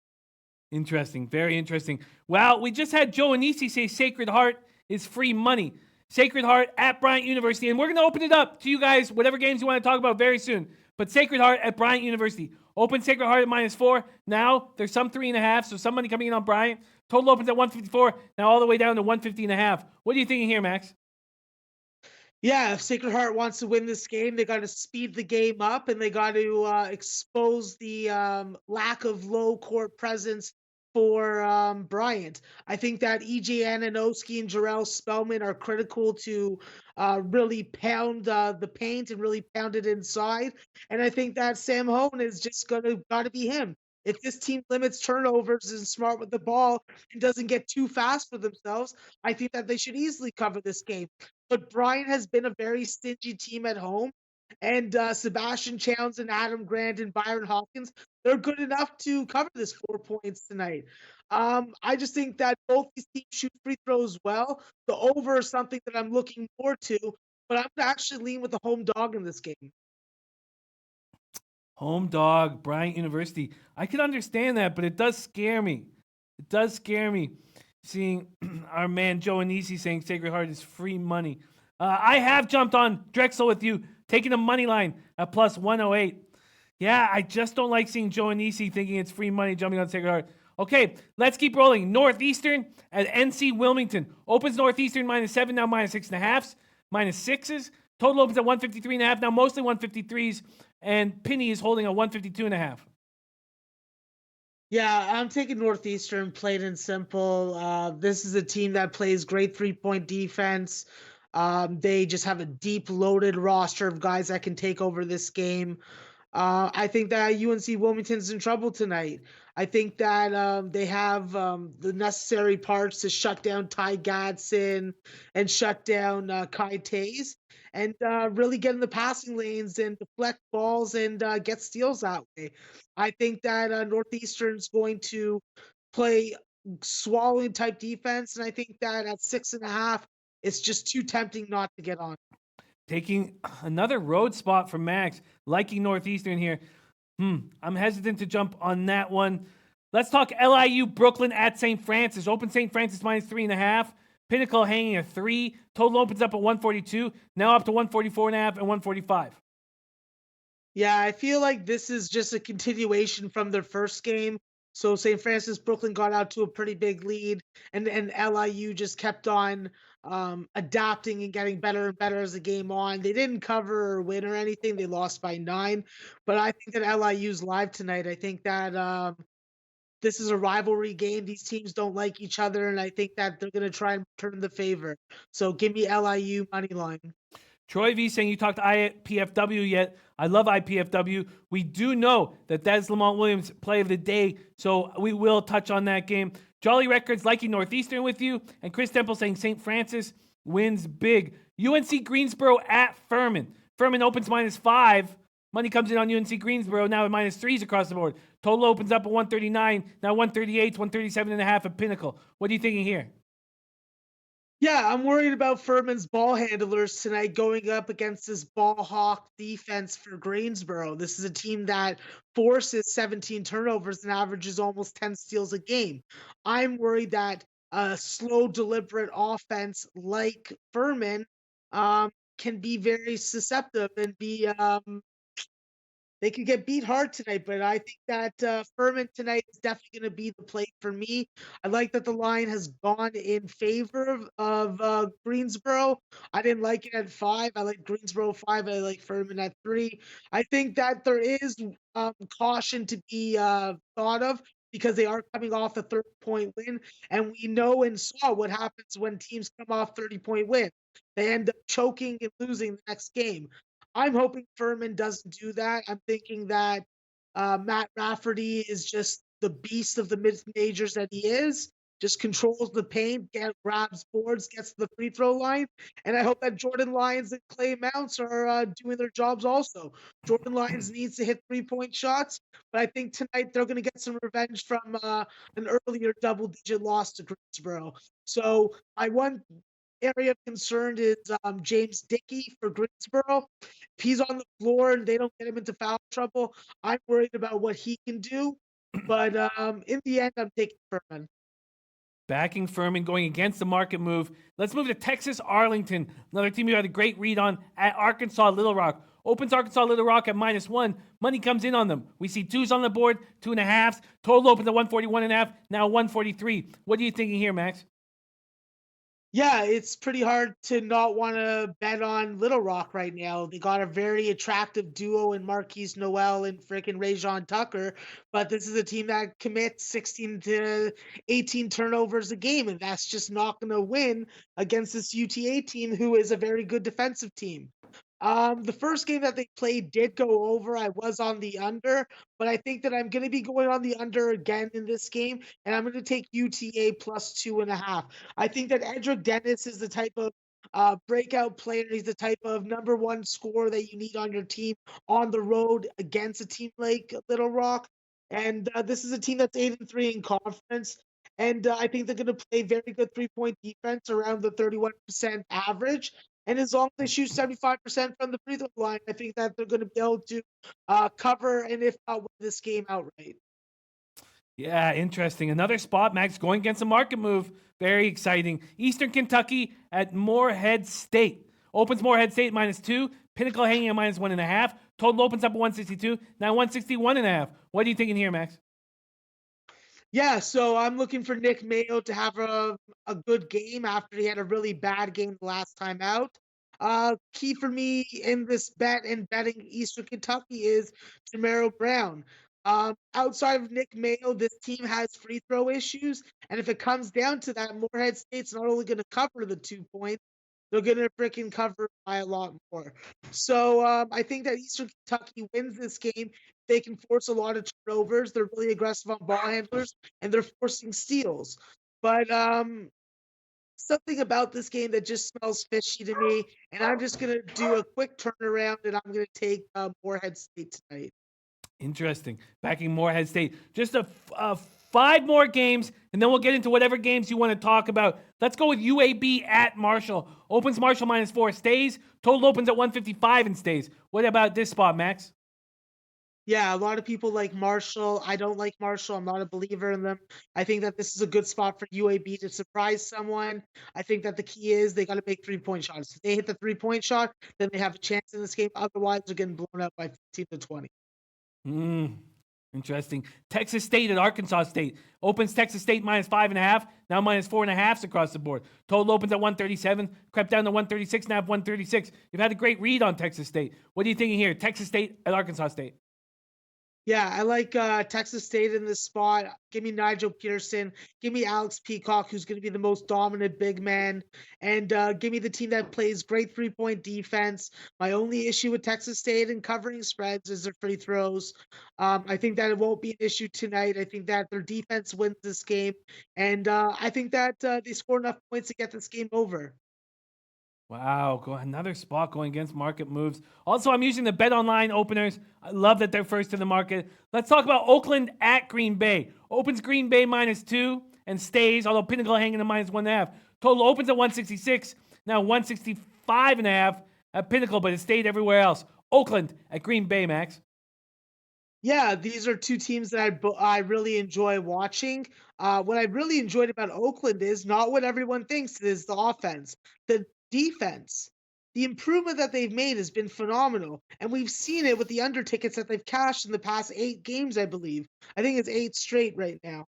Interesting. Very interesting. Well, we just had Joe Anisi say Sacred Heart is free money. Sacred Heart at Bryant University. And we're going to open it up to you guys, whatever games you want to talk about very soon. But Sacred Heart at Bryant University. Open Sacred Heart at -4. Now there's some 3.5, so some money coming in on Bryant. Total opens at 154. Now all the way down to 150.5. What are you thinking here, Max? Yeah, if Sacred Heart wants to win this game, they got to speed the game up and they got to expose the lack of low court presence for Bryant. I think that EJ Ananoski and Jarrell Spellman are critical to really pound the paint and really pound it inside. And I think that Sam Hone is just got to be him. If this team limits turnovers, is smart with the ball, and doesn't get too fast for themselves, I think that they should easily cover this game. But Bryant has been a very stingy team at home. And Sebastian Chowns and Adam Grant and Byron Hawkins, they're good enough to cover this 4 points tonight. I just think that both these teams shoot free throws well. The over is something that I'm looking forward to, but I'm going to actually lean with the home dog in this game. Home dog, Bryant University. I can understand that, but it does scare me. It does scare me seeing our man Joe Anisi saying Sacred Heart is free money. I have jumped on Drexel with you, taking a money line at +108. Yeah, I just don't like seeing Joe Anisi thinking it's free money jumping on Sacred Heart. Okay, let's keep rolling. Northeastern at NC Wilmington. Opens Northeastern -7, now -6.5, -6s. Total opens at 153.5, now mostly 153s. And Penny is holding a 152.5. Yeah, I'm taking Northeastern, plain and simple. This is a team that plays great 3-point defense. They just have a deep, loaded roster of guys that can take over this game. I think that UNC Wilmington's in trouble tonight. I think that they have the necessary parts to shut down Ty Gadsden and shut down Kai Tays and really get in the passing lanes and deflect balls and get steals that way. I think that Northeastern's going to play swallowing type defense, and I think that at 6.5, it's just too tempting not to get on. Taking another road spot for Max, liking Northeastern here. I'm hesitant to jump on that one. Let's talk LIU Brooklyn at St. Francis. Open St. Francis -3.5. Pinnacle hanging at 3. Total opens up at 142. Now up to 144.5 and 145. Yeah, I feel like this is just a continuation from their first game. So St. Francis Brooklyn got out to a pretty big lead, and LIU just kept on adapting and getting better and better as the game on. They didn't cover or win or anything. They lost by 9, but I think that LIU's live tonight. I think that this is a rivalry game. These teams don't like each other, and I think that they're going to try and turn the favor. So give me LIU money line. Troy V saying you talked to IPFW yet. I love IPFW. We do know that is Lamont Williams' play of the day, so we will touch on that game. Jolly Records liking Northeastern with you. And Chris Temple saying St. Francis wins big. UNC Greensboro at Furman. Furman opens -5. Money comes in on UNC Greensboro now at -3s across the board. Total opens up at 139. Now 138, 137.5 at Pinnacle. What are you thinking here? Yeah, I'm worried about Furman's ball handlers tonight going up against this ball hawk defense for Greensboro. This is a team that forces 17 turnovers and averages almost 10 steals a game. I'm worried that a slow, deliberate offense like Furman can be very susceptible and be they could get beat hard tonight, but I think that Furman tonight is definitely going to be the play for me. I like that the line has gone in favor of Greensboro. I didn't like it at 5. I like Greensboro 5. I like Furman at 3. I think that there is caution to be thought of because they are coming off a 30-point win, and we know and saw what happens when teams come off 30-point win. They end up choking and losing the next game. I'm hoping Furman doesn't do that. I'm thinking that Matt Rafferty is just the beast of the mid majors that he is. Just controls the paint, grabs boards, gets to the free throw line, and I hope that Jordan Lyons and Clay Mounts are doing their jobs also. Jordan Lyons needs to hit 3-point shots, but I think tonight they're going to get some revenge from an earlier double-digit loss to Greensboro. So my one area of concern is James Dickey for Greensboro. If he's on the floor and they don't get him into foul trouble, I'm worried about what he can do. But in the end, I'm taking Furman. Backing Furman, going against the market move. Let's move to Texas Arlington, another team you had a great read on at Arkansas Little Rock. Opens Arkansas Little Rock at -1. Money comes in on them. We see 2s on the board, 2.5s. Total opens at 141.5. Now 143. What are you thinking here, Max? Yeah, it's pretty hard to not want to bet on Little Rock right now. They got a very attractive duo in Marquise Noel and freaking Rajon Tucker, but this is a team that commits 16 to 18 turnovers a game, and that's just not going to win against this UTA team, who is a very good defensive team. The first game that they played did go over. I was on the under, but I think that I'm going to be going on the under again in this game, and I'm going to take UTA plus 2.5. I think that Edric Dennis is the type of breakout player. He's the type of number one scorer that you need on your team on the road against a team like Little Rock. And this is a team that's 8-3 in conference. And I think they're going to play very good 3-point defense around the 31% average. And as long as they shoot 75% from the free throw line, I think that they're going to be able to cover and if not win this game outright. Yeah, interesting. Another spot, Max, going against a market move. Very exciting. Eastern Kentucky at Morehead State. Opens Morehead State -2. Pinnacle hanging at -1.5. Total opens up at 162. Now 161.5. What are you thinking here, Max? Yeah, so I'm looking for Nick Mayo to have a good game after he had a really bad game the last time out. Key for me in this bet and betting Eastern Kentucky is Jamero Brown. Outside of Nick Mayo, this team has free throw issues, and if it comes down to that, Moorhead State's not only going to cover the 2 points, they're going to freaking cover by a lot more. So I think that Eastern Kentucky wins this game. They can force a lot of turnovers. They're really aggressive on ball handlers, and they're forcing steals. But something about this game that just smells fishy to me, and I'm just going to do a quick turnaround, and I'm going to take Moorhead State tonight. Interesting. Backing Morehead State. Just five more games, and then we'll get into whatever games you want to talk about. Let's go with UAB at Marshall. Opens Marshall -4, stays. Total opens at 155 and stays. What about this spot, Max? Yeah, a lot of people like Marshall. I don't like Marshall. I'm not a believer in them. I think that this is a good spot for UAB to surprise someone. I think that the key is they got to make 3-point shots. If they hit the 3-point shot, then they have a chance in this game. Otherwise, they're getting blown out by 15 to 20. Interesting. Texas State at Arkansas State. Opens Texas State -5.5. Now -4.5 across the board. Total opens at 137. Crept down to 136.5, 136. You've had a great read on Texas State. What are you thinking here? Texas State at Arkansas State. Yeah, I like Texas State in this spot. Give me Nigel Pearson. Give me Alex Peacock, who's going to be the most dominant big man. And give me the team that plays great 3-point defense. My only issue with Texas State and covering spreads is their free throws. I think that it won't be an issue tonight. I think that their defense wins this game. And I think that they score enough points to get this game over. Wow, another spot going against market moves. Also, I'm using the Bet Online openers. I love that they're first in the market. Let's talk about Oakland at Green Bay. Opens Green Bay -2 and stays, although Pinnacle hanging to -1.5. Total opens at 166, now 165.5 at Pinnacle, but it stayed everywhere else. Oakland at Green Bay, Max. Yeah, these are two teams that I really enjoy watching. What I really enjoyed about Oakland is not what everyone thinks it is the offense, the defense. The improvement that they've made has been phenomenal, and we've seen it with the under tickets that they've cashed in the past 8 games, I believe. I think it's 8 straight right now.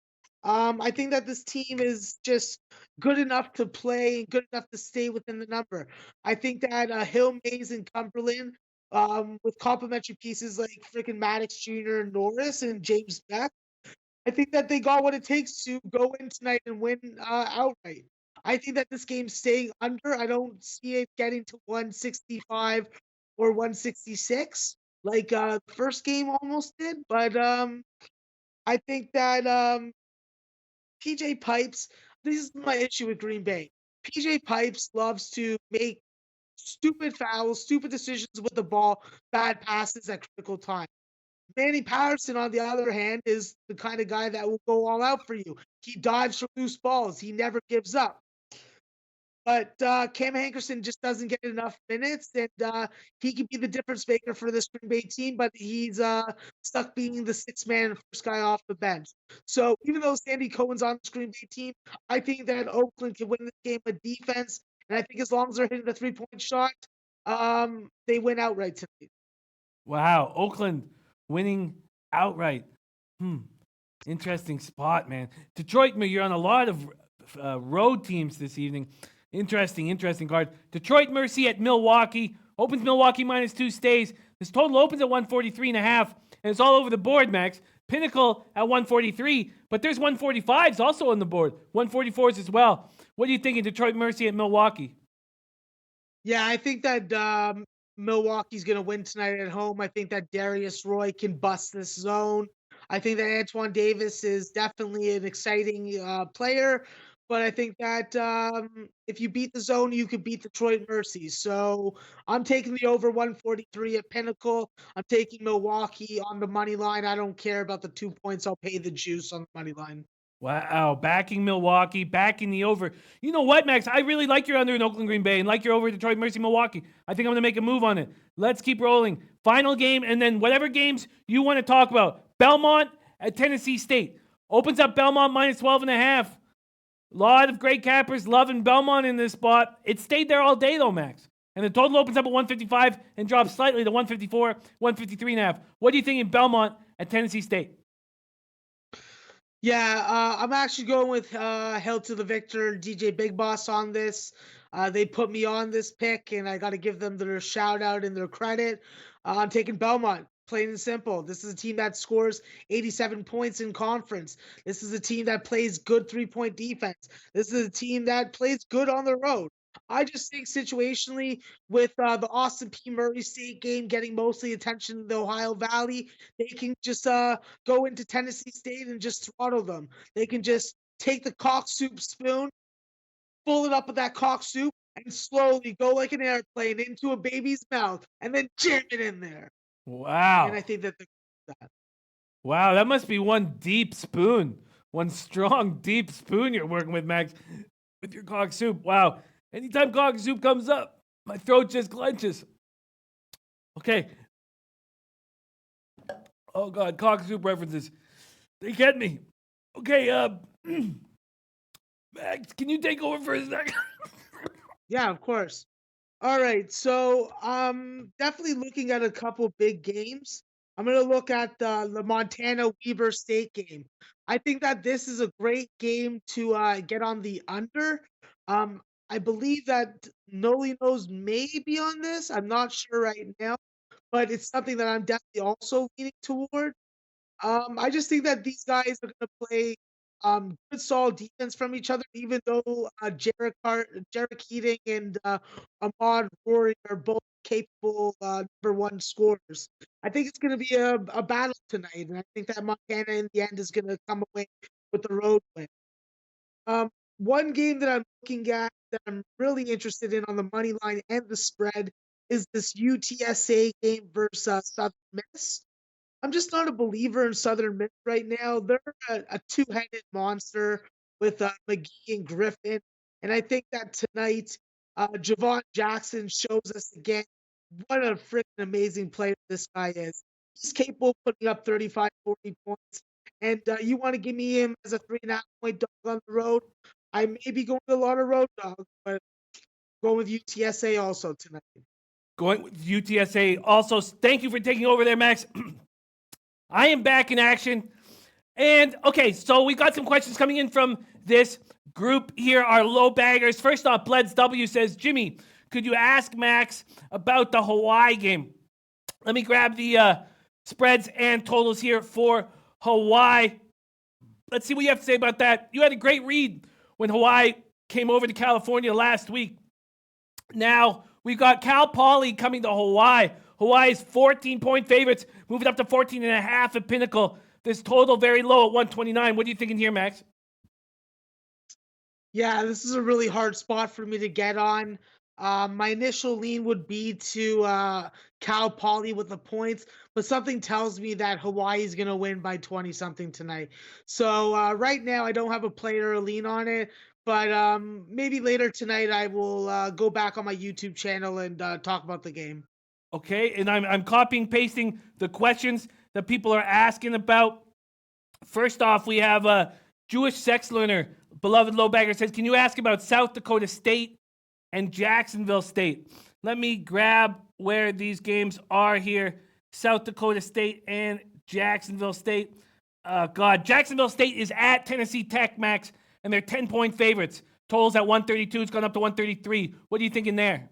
I think that this team is just good enough to play, good enough to stay within the number. I think that Hill, Mays, and Cumberland, with complementary pieces like freaking Maddox Jr. and Norris and James Beck, I think that they got what it takes to go in tonight and win outright. I think that this game's staying under. I don't see it getting to 165 or 166 like the first game almost did. But I think that PJ Pipes, this is my issue with Green Bay. PJ Pipes loves to make stupid fouls, stupid decisions with the ball, bad passes at critical time. Manny Patterson, on the other hand, is the kind of guy that will go all out for you. He dives for loose balls. He never gives up. But Cam Hankerson just doesn't get enough minutes, and he could be the difference maker for this Green Bay team, but he's stuck being the sixth man, first guy off the bench. So even though Sandy Cohen's on this Green Bay team, I think that Oakland can win this game with defense, and I think as long as they're hitting the 3-point shot, they win outright tonight. Wow, Oakland winning outright. Interesting spot, man. Detroit, you're on a lot of road teams this evening. Interesting card. Detroit Mercy at Milwaukee. Opens Milwaukee -2, stays. This total opens at 143.5, and it's all over the board, Max. Pinnacle at 143, but there's 145s also on the board. 144s as well. What are you thinking, Detroit Mercy at Milwaukee? Yeah, I think that Milwaukee's going to win tonight at home. I think that Darius Roy can bust this zone. I think that Antoine Davis is definitely an exciting player, but I think that if you beat the zone, you could beat Detroit Mercy. So I'm taking the over 143 at Pinnacle. I'm taking Milwaukee on the money line. I don't care about the 2 points. I'll pay the juice on the money line. Wow, backing Milwaukee, backing the over. You know what, Max? I really like your under in Oakland Green Bay and like your over Detroit Mercy Milwaukee. I think I'm going to make a move on it. Let's keep rolling. Final game, and then whatever games you want to talk about. Belmont at Tennessee State. Opens up Belmont -12.5. A lot of great cappers loving Belmont in this spot. It stayed there all day, though, Max. And the total opens up at 155 and drops slightly to 154, 153.5. What do you think in Belmont at Tennessee State? Yeah, I'm actually going with Hail to the Victor, DJ Big Boss on this. They put me on this pick, and I got to give them their shout out and their credit. I'm taking Belmont plain and simple. This is a team that scores 87 points in conference. This is a team that plays good 3-point defense. This is a team that plays good on the road. I just think situationally, with the Austin P. Murray State game getting mostly attention in the Ohio Valley, they can just go into Tennessee State and just throttle them. They can just take the cock soup spoon, full it up with that cock soup, and slowly go like an airplane into a baby's mouth and then jam it in there. And I Wow. think that that. Wow, that must be one deep spoon. One strong, deep spoon you're working with, Max, with your cock soup. Wow. Anytime cock soup comes up, my throat just clenches. Okay. Oh, God, cock soup references. They get me. Okay, Max, can you take over for a second? Yeah, of course. All right, so definitely looking at a couple big games. I'm gonna look at the Montana Weber State game. I think that this is a great game to get on the under. I believe that Noli knows may be on this. I'm not sure right now, but it's something that I'm definitely also leaning toward. I just think that these guys are gonna play good solid defense from each other, even though Jarek Keating and Ahmad Rory are both capable number one scorers. I think it's gonna be a battle tonight, and I think that Montana in the end is gonna come away with the road win. One game that I'm looking at that I'm really interested in on the money line and the spread is this UTSA game versus Southern Miss. I'm just not a believer in Southern Miss right now. They're a two-headed monster with McGee and Griffin, and I think that tonight, Javon Jackson shows us again what a freaking amazing player this guy is. He's capable of putting up 35, 40 points, and you want to give me him as a 3.5-point dog on the road. I may be going with a lot of road dogs, but going with UTSA also tonight. Going with UTSA. Also, thank you for taking over there, Max. I am back in action. And okay, so we got some questions coming in from this group here, our low baggers. First off, Bleds W says, Jimmy, could you ask Max about the Hawaii game? Let me grab the spreads and totals here for Hawaii. Let's see what you have to say about that. You had a great read when Hawaii came over to California last week. Now, we've got Cal Poly coming to Hawaii. Hawaii's 14-point favorites, moving up to 14.5 at Pinnacle. This total very low at 129. What are you thinking here, Max? Yeah, this is a really hard spot for me to get on. My initial lean would be to Cal Poly with the points, but something tells me that Hawaii is going to win by 20 something tonight. So right now, I don't have a play or a lean on it, but maybe later tonight I will go back on my YouTube channel and talk about the game. Okay, and I'm copying, pasting the questions that people are asking about. First off, we have a Jewish sex learner, beloved lowbagger, says, can you ask about South Dakota State and Jacksonville State? Let me grab where these games are here. South Dakota State and Jacksonville State. Jacksonville State is at Tennessee Tech, Max, and they're 10-point favorites. Totals at 132. It's gone up to 133. What are you thinking there?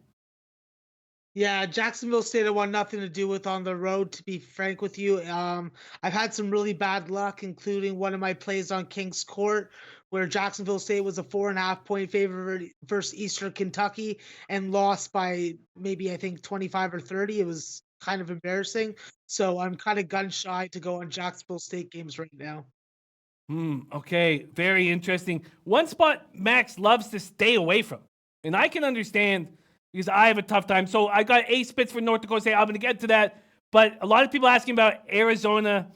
Yeah, Jacksonville State I want nothing to do with on the road, to be frank with you. I've had some really bad luck, including one of my plays on Kings Court, where Jacksonville State was a 4.5-point favorite versus Eastern Kentucky and lost by maybe, I think, 25 or 30. It was kind of embarrassing. So I'm kind of gun shy to go on Jacksonville State games right now. Okay, very interesting. One spot Max loves to stay away from, and I can understand because I have a tough time. So I got A spits for North Dakota State. I'm going to get to that. But a lot of people asking about Arizona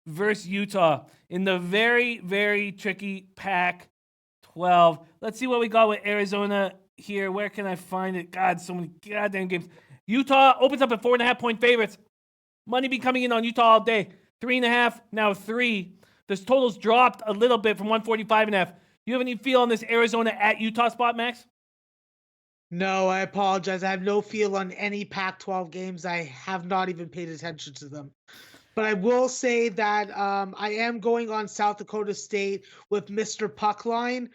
versus Utah in the very, very tricky Pac-12. Let's see what we got with Arizona here. Where can I find it? God, so many goddamn games. Utah opens up at 4.5-point favorites. Money be coming in on Utah all day. 3.5, now 3. This total's dropped a little bit from 145.5. You have any feel on this Arizona at Utah spot, Max? No, I apologize. I have no feel on any Pac-12 games. I have not even paid attention to them. But I will say that I am going on South Dakota State with Mr. Puckline.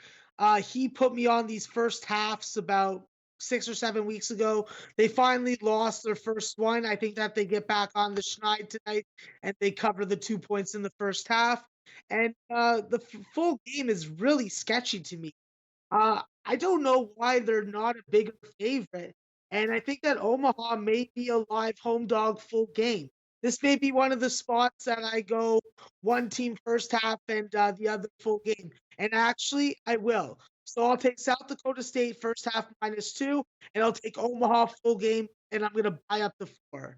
He put me on these first halves about 6 or 7 weeks ago. They finally lost their first one. I think that they get back on the schneid tonight and they cover the 2 points in the first half. And the full game is really sketchy to me. I don't know why they're not a bigger favorite, and I think that Omaha may be a live home dog full game. This may be one of the spots that I go one team first half and the other full game. And actually, I will. So I'll take South Dakota State first half -2, and I'll take Omaha full game, and I'm going to buy up the 4.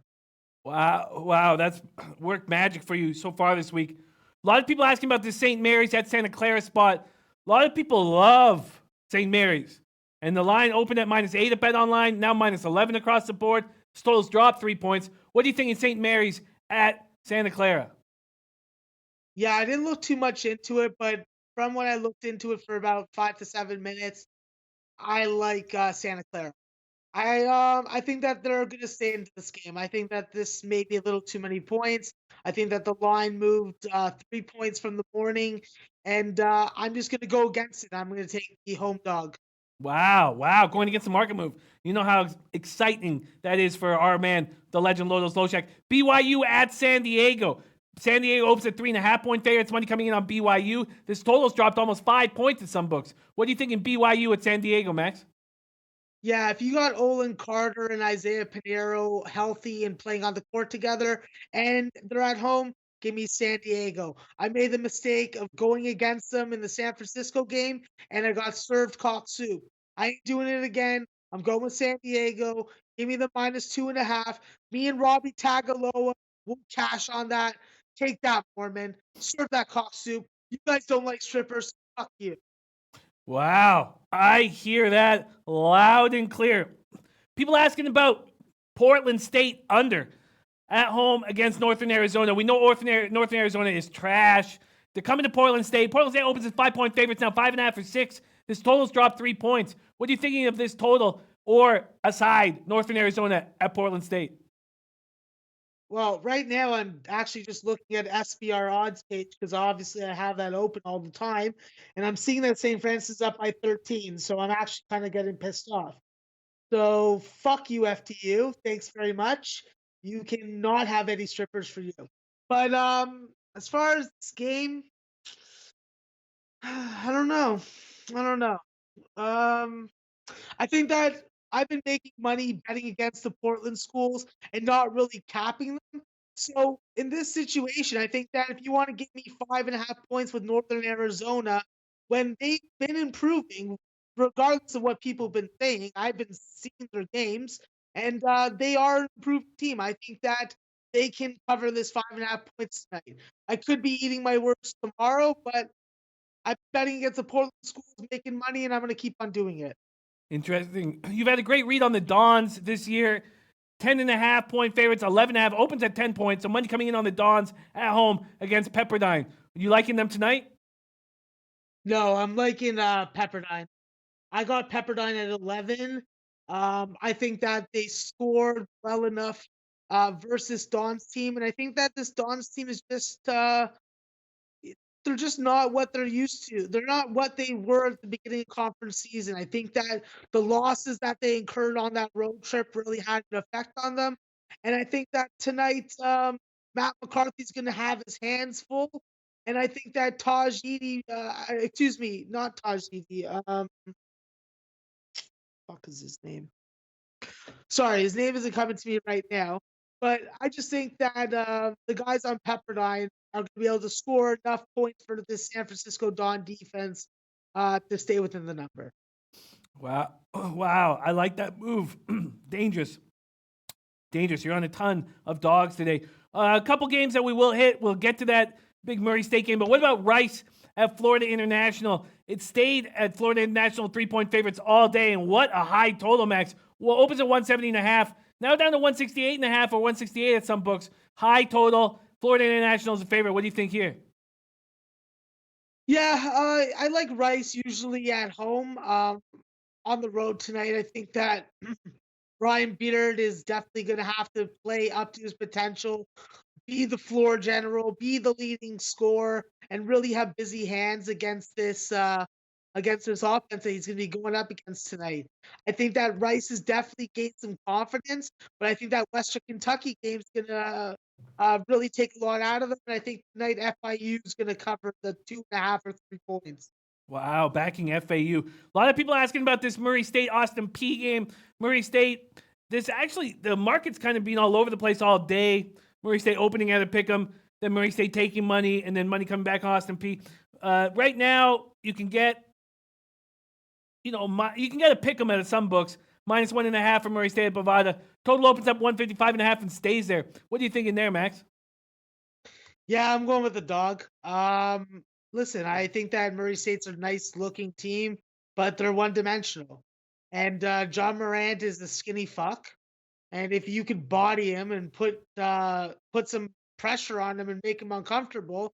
Wow, that's worked magic for you so far this week. A lot of people asking about this St. Mary's at Santa Clara spot. A lot of people love St. Mary's. And the line opened at -8 at Bet Online, now -11 across the board. Totals dropped 3 points. What do you think in St. Mary's at Santa Clara? Yeah, I didn't look too much into it, but from when I looked into it for about 5 to 7 minutes, I like Santa Clara. I think that they're gonna stay into this game. I think that this may be a little too many points. I think that the line moved 3 points from the morning, and I'm just gonna go against it. I'm gonna take the home dog. Wow, going against the market move. You know how exciting that is for our man, the legend Lodos Loshak. BYU at San Diego. San Diego opens at 3.5-point favorites. Money coming in on BYU. This total's dropped almost 5 points in some books. What do you think in BYU at San Diego, Max? Yeah, if you got Olin Carter and Isaiah Pinheiro healthy and playing on the court together and they're at home, give me San Diego. I made the mistake of going against them in the San Francisco game and I got served cock soup. I ain't doing it again. I'm going with San Diego. Give me the -2.5. Me and Robbie Tagaloa will cash on that. Take that, Mormon. Serve that cock soup. You guys don't like strippers. Fuck you. Wow, I hear that loud and clear. People asking about Portland State under at home against Northern Arizona. We know Northern Arizona is trash. They're coming to Portland State. Portland State opens as 5-point favorites now, 5.5 or 6. This total's dropped 3 points. What are you thinking of this total or aside Northern Arizona at Portland State? Well, right now I'm actually just looking at SBR odds page because obviously I have that open all the time, and I'm seeing that St. Francis is up by 13, so I'm actually kind of getting pissed off. So fuck you, FTU. Thanks very much. You cannot have any strippers for you. But as far as this game, I don't know. I don't know. Um, I think that I've been making money betting against the Portland schools and not really capping them. So in this situation, I think that if you want to give me 5.5 points with Northern Arizona, when they've been improving, regardless of what people have been saying, I've been seeing their games, and they are an improved team. I think that they can cover this 5.5 points tonight. I could be eating my words tomorrow, but I'm betting against the Portland schools, making money, and I'm going to keep on doing it. Interesting. You've had a great read on the Dons this year. 10.5-point favorites, 11.5 opens at 10 points. So money coming in on the Dons at home against Pepperdine. You liking them tonight? No, I'm liking Pepperdine. I got Pepperdine at 11. I think that they scored well enough versus Don's team, and I think that this Don's team is just they're just not what they're used to. They're not what they were at the beginning of conference season. I think that the losses that they incurred on that road trip really had an effect on them, and I think that tonight Matt McCarthy's going to have his hands full. And I think that excuse me, not Taj Eady, fuck is his name? Sorry, his name isn't coming to me right now. But I just think that the guys on Pepperdine are going to be able to score enough points for the San Francisco Dawn defense to stay within the number. Wow. I like that move. Dangerous. You're on a ton of dogs today. A couple games that we will hit. We'll get to that big Murray State game. But what about Rice at Florida International? It stayed at Florida International 3-point favorites all day. And what a high total, Max. Well, opens at 170.5. Now down to 168.5 or 168 at some books. High total. Florida International is a favorite. What do you think here? Yeah, I like Rice usually at home. On the road tonight, I think that Brian Beard is definitely going to have to play up to his potential, be the floor general, be the leading scorer, and really have busy hands against this against this offense that he's going to be going up against tonight. I think that Rice has definitely gained some confidence, but I think that Western Kentucky game is going to really take a lot out of them. And I think tonight FIU is going to cover the 2.5 or 3 points. Wow, backing FAU. A lot of people asking about this Murray State Austin P game. Murray State, this actually, the market's kind of been all over the place all day. Murray State opening at a pick'em, then Murray State taking money, and then money coming back on Austin P. Right now, you can get, you can get a pick'em at some books, -1.5 for Murray State at Bovada. Total opens up 155.5 and stays there. What are you thinking there, Max? Yeah, I'm going with the dog. Listen, I think that Murray State's a nice looking team, but they're one dimensional. And John Morant is the skinny fuck. And if you could body him and put some pressure on him and make him uncomfortable,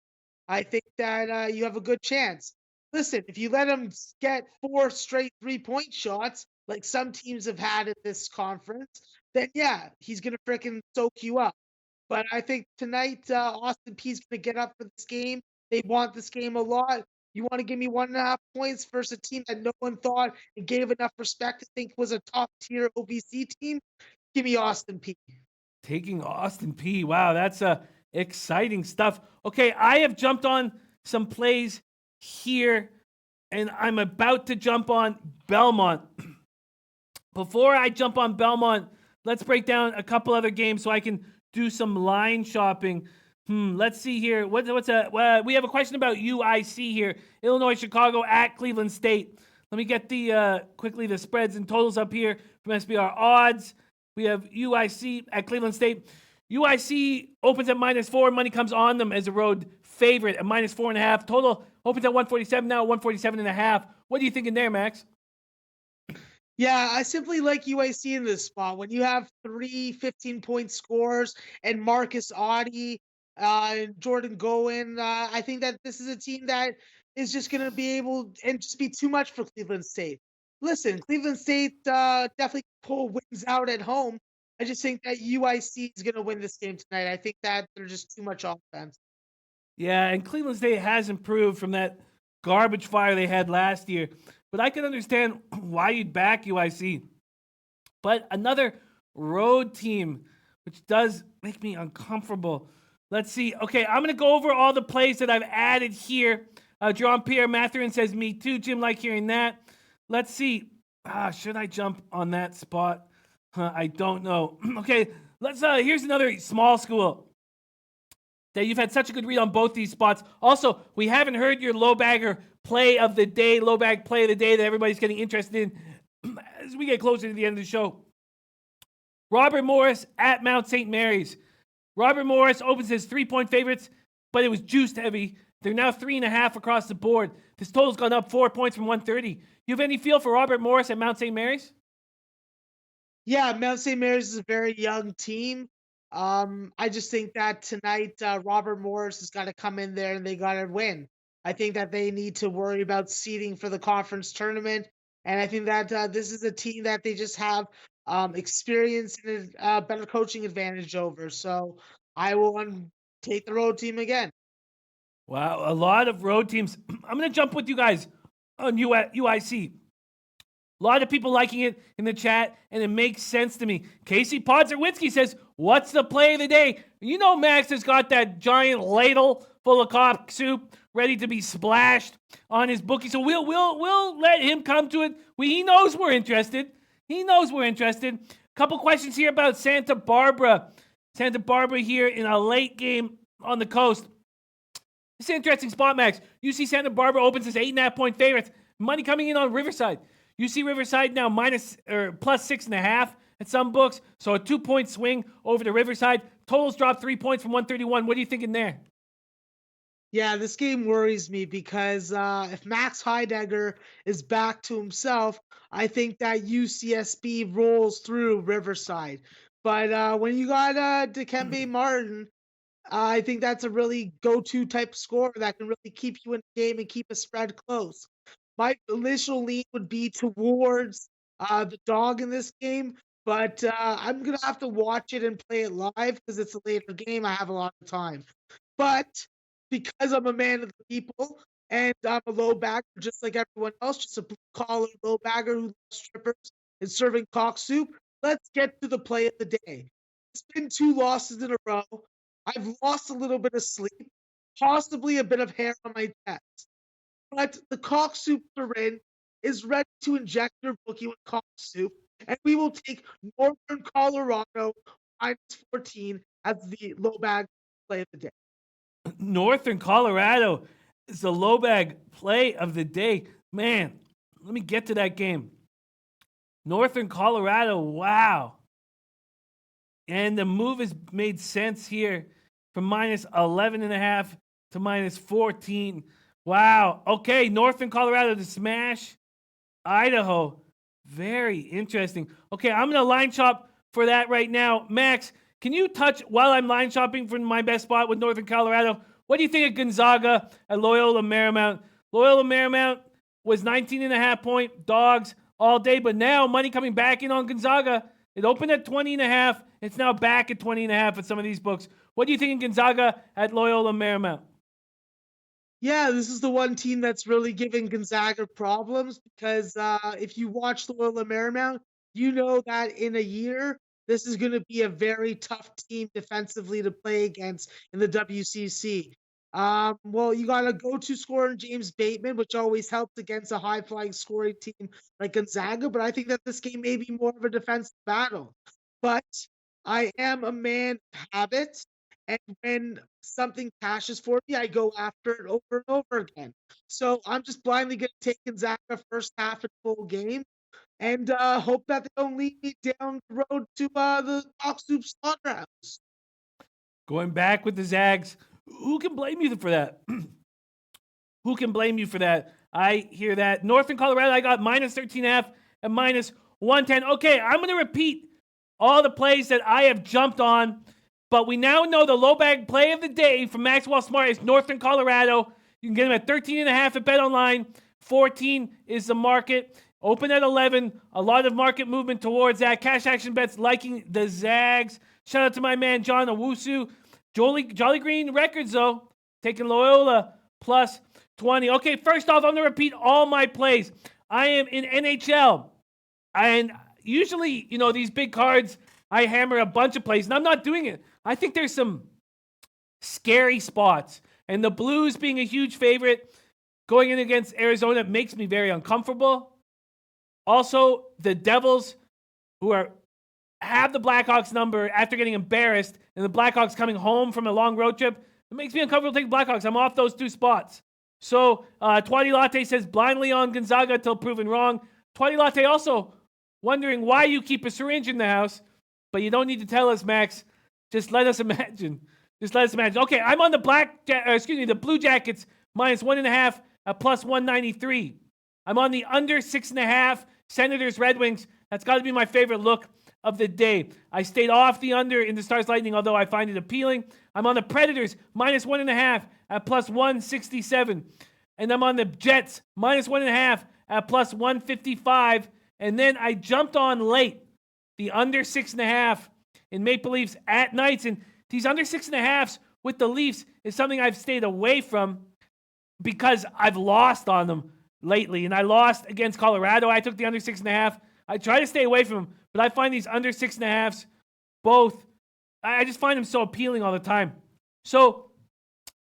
I think that you have a good chance. Listen, if you let him get 4 straight 3-point shots, like some teams have had at this conference, then yeah, he's gonna freaking soak you up. But I think tonight, Austin Peay's gonna get up for this game. They want this game a lot. You want to give me 1.5 points versus a team that no one thought and gave enough respect to think was a top tier OVC team? Give me Austin Peay. Taking Austin P. Wow, that's exciting stuff. Okay, I have jumped on some plays here, and I'm about to jump on Belmont. Before I jump on Belmont, let's break down a couple other games so I can do some line shopping. Let's see here. We have a question about UIC here. Illinois, Chicago at Cleveland State. Let me get quickly the spreads and totals up here from SBR odds. We have UIC at Cleveland State. UIC opens at -4. Money comes on them as a road favorite at -4.5. Total opens at 147 now, 147.5. What are you thinking there, Max? Yeah, I simply like UIC in this spot. When you have 3 15-point scores and Marcus Audie and Jordan Gowen, I think that this is a team that is just going to be able and just be too much for Cleveland State. Listen, Cleveland State definitely pull wins out at home. I just think that UIC is going to win this game tonight. I think that they're just too much offense. Yeah, and Cleveland State has improved from that garbage fire they had last year. But I can understand why you'd back UIC. But another road team, which does make me uncomfortable. Let's see. Okay, I'm going to go over all the plays that I've added here. Jean-Pierre Mathurin says, me too. Jim, like hearing that. Let's see. Should I jump on that spot? I don't know. Okay, here's another small school that you've had such a good read on both these spots. Also, we haven't heard your LoBagger play of the day, LoBag play of the day that everybody's getting interested in as we get closer to the end of the show. Robert Morris at Mount St. Mary's. Robert Morris opens his 3-point favorites, but it was juiced heavy. They're now 3.5 across the board. This total's gone up 4 points from 130. You have any feel for Robert Morris at Mount St. Mary's? Yeah, Mount St. Mary's is a very young team. I just think that tonight Robert Morris has got to come in there and they got to win. I think that they need to worry about seeding for the conference tournament, and I think that this is a team that they just have experience and a better coaching advantage over. So I will take the road team again. Wow, a lot of road teams. I'm going to jump with you guys on UIC. A lot of people liking it in the chat, and it makes sense to me. Casey Podzerwinski says, what's the play of the day? You know Max has got that giant ladle full of cock soup ready to be splashed on his bookie. So we'll let him come to it. He knows we're interested. He knows we're interested. Couple questions here about Santa Barbara. Santa Barbara here in a late game on the coast. It's an interesting spot, Max. You see Santa Barbara opens as 8.5-point favorites. Money coming in on Riverside. You see Riverside now plus 6.5 at some books. So a 2-point swing over to Riverside. Totals dropped 3 points from 131. What are you thinking there? Yeah, this game worries me because if Max Heidegger is back to himself, I think that UCSB rolls through Riverside. But when you got Dikembe Martin, I think that's a really go-to type scorer that can really keep you in the game and keep a spread close. My initial lean would be towards the dog in this game, but I'm going to have to watch it and play it live because it's a later game. I have a lot of time. But because I'm a man of the people, and I'm a low bagger just like everyone else, just a blue collar low bagger who loves strippers and serving cock soup. Let's get to the play of the day. It's been 2 losses in a row. I've lost a little bit of sleep, possibly a bit of hair on my chest. But the cock soup syringe is ready to inject your bookie with cock soup, and we will take Northern Colorado -14 as the low bag play of the day. Northern Colorado is the LoBag play of the day. Man, let me get to that game. Northern Colorado, wow. And the move has made sense here from -11.5 to -14. Wow. Okay, Northern Colorado to smash Idaho. Very interesting. Okay, I'm going to line shop for that right now. Max, can you touch while I'm line shopping for my best spot with Northern Colorado? What do you think of Gonzaga at Loyola Marymount? Loyola Marymount was 19.5-point dogs all day, but now money coming back in on Gonzaga. It opened at 20.5. It's now back at 20.5 at some of these books. What do you think of Gonzaga at Loyola Marymount? Yeah, this is the one team that's really giving Gonzaga problems because if you watch Loyola Marymount, you know that in a year, this is going to be a very tough team defensively to play against in the WCC. Well, you got a go-to scorer in James Bateman, which always helps against a high-flying scoring team like Gonzaga, but I think that this game may be more of a defensive battle. But I am a man of habit. And when something passes for me, I go after it over and over again. So I'm just blindly going to take Gonzaga first half and full game and hope that they don't lead me down the road to the Talk Soup Slaughterhouse. Going back with the Zags. Who can blame you for that? Who can blame you for that? I hear that. Northern Colorado, I got -13.5 and -110. Okay, I'm going to repeat all the plays that I have jumped on. But we now know the low bag play of the day from Maxwell Smart is Northern Colorado. You can get them at 13.5 at BetOnline. 14 is the market. Open at 11. A lot of market movement towards that. Cash action bets liking the Zags. Shout out to my man John Owusu. Jolly Green Records, though. Taking Loyola plus 20. Okay, first off, I'm going to repeat all my plays. I am in NHL. And usually, these big cards, I hammer a bunch of plays, and I'm not doing it. I think there's some scary spots. And the Blues being a huge favorite going in against Arizona makes me very uncomfortable. Also, the Devils, who have the Blackhawks number after getting embarrassed, and the Blackhawks coming home from a long road trip, it makes me uncomfortable taking Blackhawks. I'm off those two spots. So, Twatty Latte says blindly on Gonzaga until proven wrong. Twatty Latte also wondering why you keep a syringe in the house, but you don't need to tell us, Max. Just let us imagine. Okay, I'm on the Blue Jackets -1.5 at +193. I'm on the under 6.5 Senators Red Wings. That's got to be my favorite look of the day. I stayed off the under in the Stars Lightning, although I find it appealing. I'm on the Predators -1.5 at +167. And I'm on the Jets -1.5 at +155. And then I jumped on late the under 6.5 in Maple Leafs at Knights. And these under 6.5s with the Leafs is something I've stayed away from because I've lost on them lately. And I lost against Colorado. I took the under 6.5. I try to stay away from them, but I find these under 6.5s both, I just find them so appealing all the time. So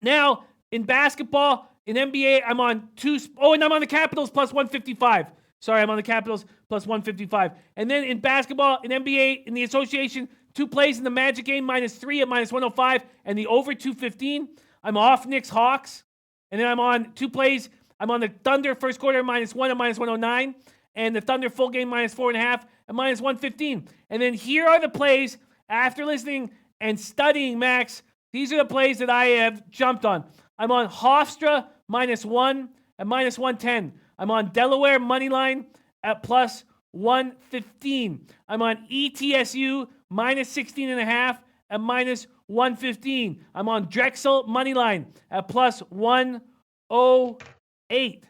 now in basketball, in NBA, I'm on and I'm on the Capitals +155. Sorry, I'm on the Capitals +155. And then in basketball, in NBA, in the association, 2 plays in the Magic game, -3 at -105, and the over 215. I'm off Knicks Hawks. And then I'm on 2 plays. I'm on the Thunder first quarter -1 at -109. And the Thunder full game -4.5 at -115. And then here are the plays after listening and studying, Max. These are the plays that I have jumped on. I'm on Hofstra -1 at -110. I'm on Delaware Moneyline at +115. I'm on ETSU -16.5 at -115. I'm on Drexel Moneyline at +108.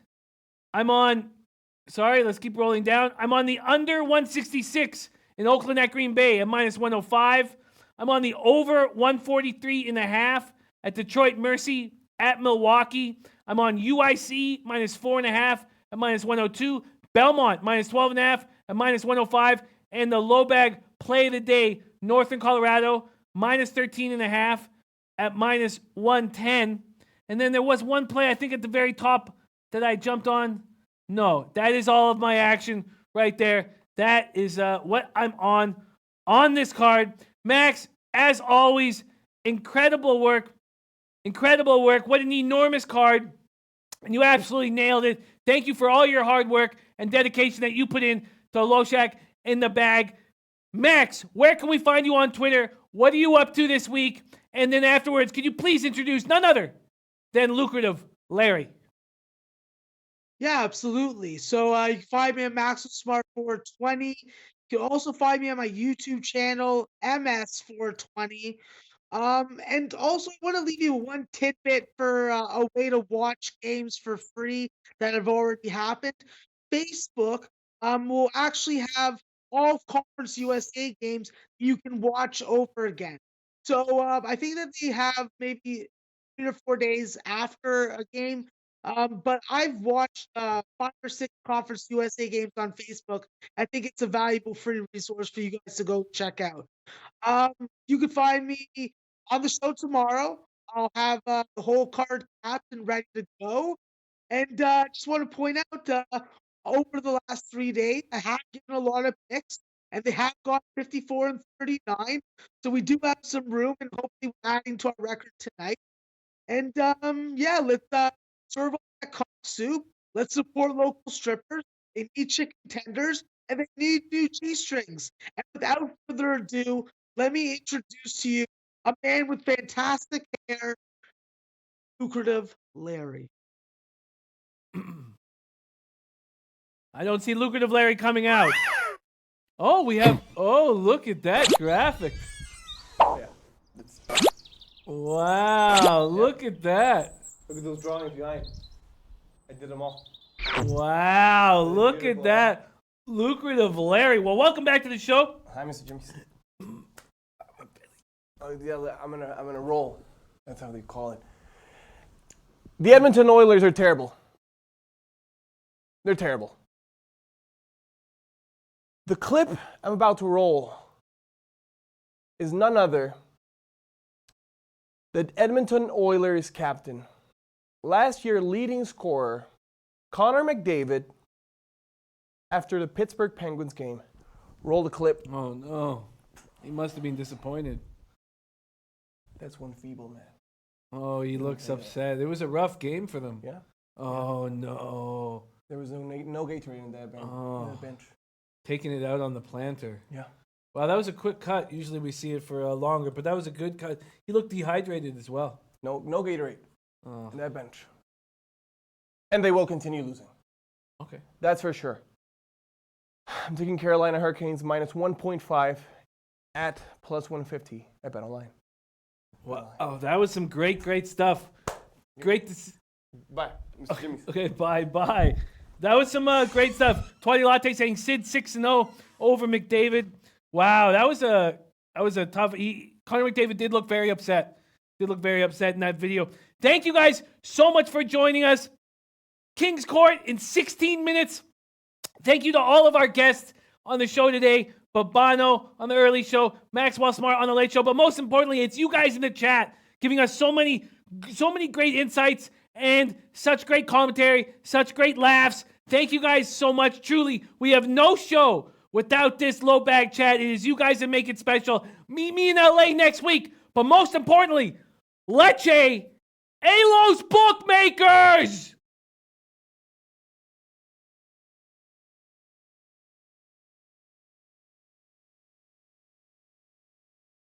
Let's keep rolling down. I'm on the under 166 in Oakland at Green Bay at -105. I'm on the over 143.5 at Detroit Mercy at Milwaukee. I'm on UIC minus 4.5 at minus 102. Belmont minus 12.5 at minus 105. And the LoBag play of the day, Northern Colorado minus 13.5 at minus 110. And then there was one play, I think, at the very top that I jumped on. No, that is all of my action right there. That is what I'm on this card. Max, as always, incredible work. Incredible work. What an enormous card. And you absolutely nailed it. Thank you for all your hard work and dedication that you put in to LoShack in the bag. Max, where can we find you on Twitter? What are you up to this week? And then afterwards, can you please introduce none other than Lucrative Larry? Yeah, absolutely. So you can find me at Maxwell Smart 420. You can also find me on my YouTube channel, MS 420. And also, I want to leave you one tidbit for a way to watch games for free that have already happened. Facebook will actually have all Conference USA games you can watch over again. So I think that they have maybe 3 or 4 days after a game. But I've watched 5 or 6 Conference USA games on Facebook. I think it's a valuable free resource for you guys to go check out. Um, you can find me on the show tomorrow. I'll have the whole card capped and ready to go. And just want to point out, over the last 3 days, I have given a lot of picks, and they have got 54 and 39. So we do have some room, and hopefully we're adding to our record tonight. And yeah, let's serve all that cock soup. Let's support local strippers. They need chicken tenders, and they need new G-strings. And without further ado, let me introduce to you a man with fantastic hair, Lucrative Larry. I don't see Lucrative Larry coming out. Oh, we have... Oh, look at that graphic. Oh, yeah. Wow, look at that. Look at those drawings behind. I did them all. Wow, look at that. Lucrative Larry. Well, welcome back to the show. Hi, Mr. Jimmy. Oh, yeah, I'm gonna roll. That's how they call it. The Edmonton Oilers are terrible. They're terrible. The clip I'm about to roll is none other than Edmonton Oilers captain, last year leading scorer, Connor McDavid, after the Pittsburgh Penguins game. Roll the clip. Oh, no. He must have been disappointed. That's one feeble man. Oh, he looks upset. It was a rough game for them. Yeah. Oh, no. There was no Gatorade in that bench. Oh. In that bench. Taking it out on the planter. Yeah. Wow, that was a quick cut. Usually we see it for longer, but that was a good cut. He looked dehydrated as well. No Gatorade Oh, in that bench. And they will continue losing. okay. That's for sure. I'm taking Carolina Hurricanes minus 1.5 at plus 150 at BetOnline. Wow. Oh, that was some great stuff. Great to see. Bye, Mr. Jimmy. Okay, bye. That was some great stuff. Twatty Latte saying Sid 6-0 over McDavid. Wow, that was a tough. Connor McDavid did look very upset. Did look very upset in that video. Thank you guys so much for joining us. King's Court in 16 minutes. Thank you to all of our guests on the show today. Babano on the early show, Maxwell Smart on the late show, but most importantly, it's you guys in the chat giving us so many great insights and such great commentary, such great laughs. Thank you guys so much. Truly, we have no show without this LoBag chat. It is you guys that make it special. Meet me in LA next week, but most importantly, Leche, Alos Bookmakers!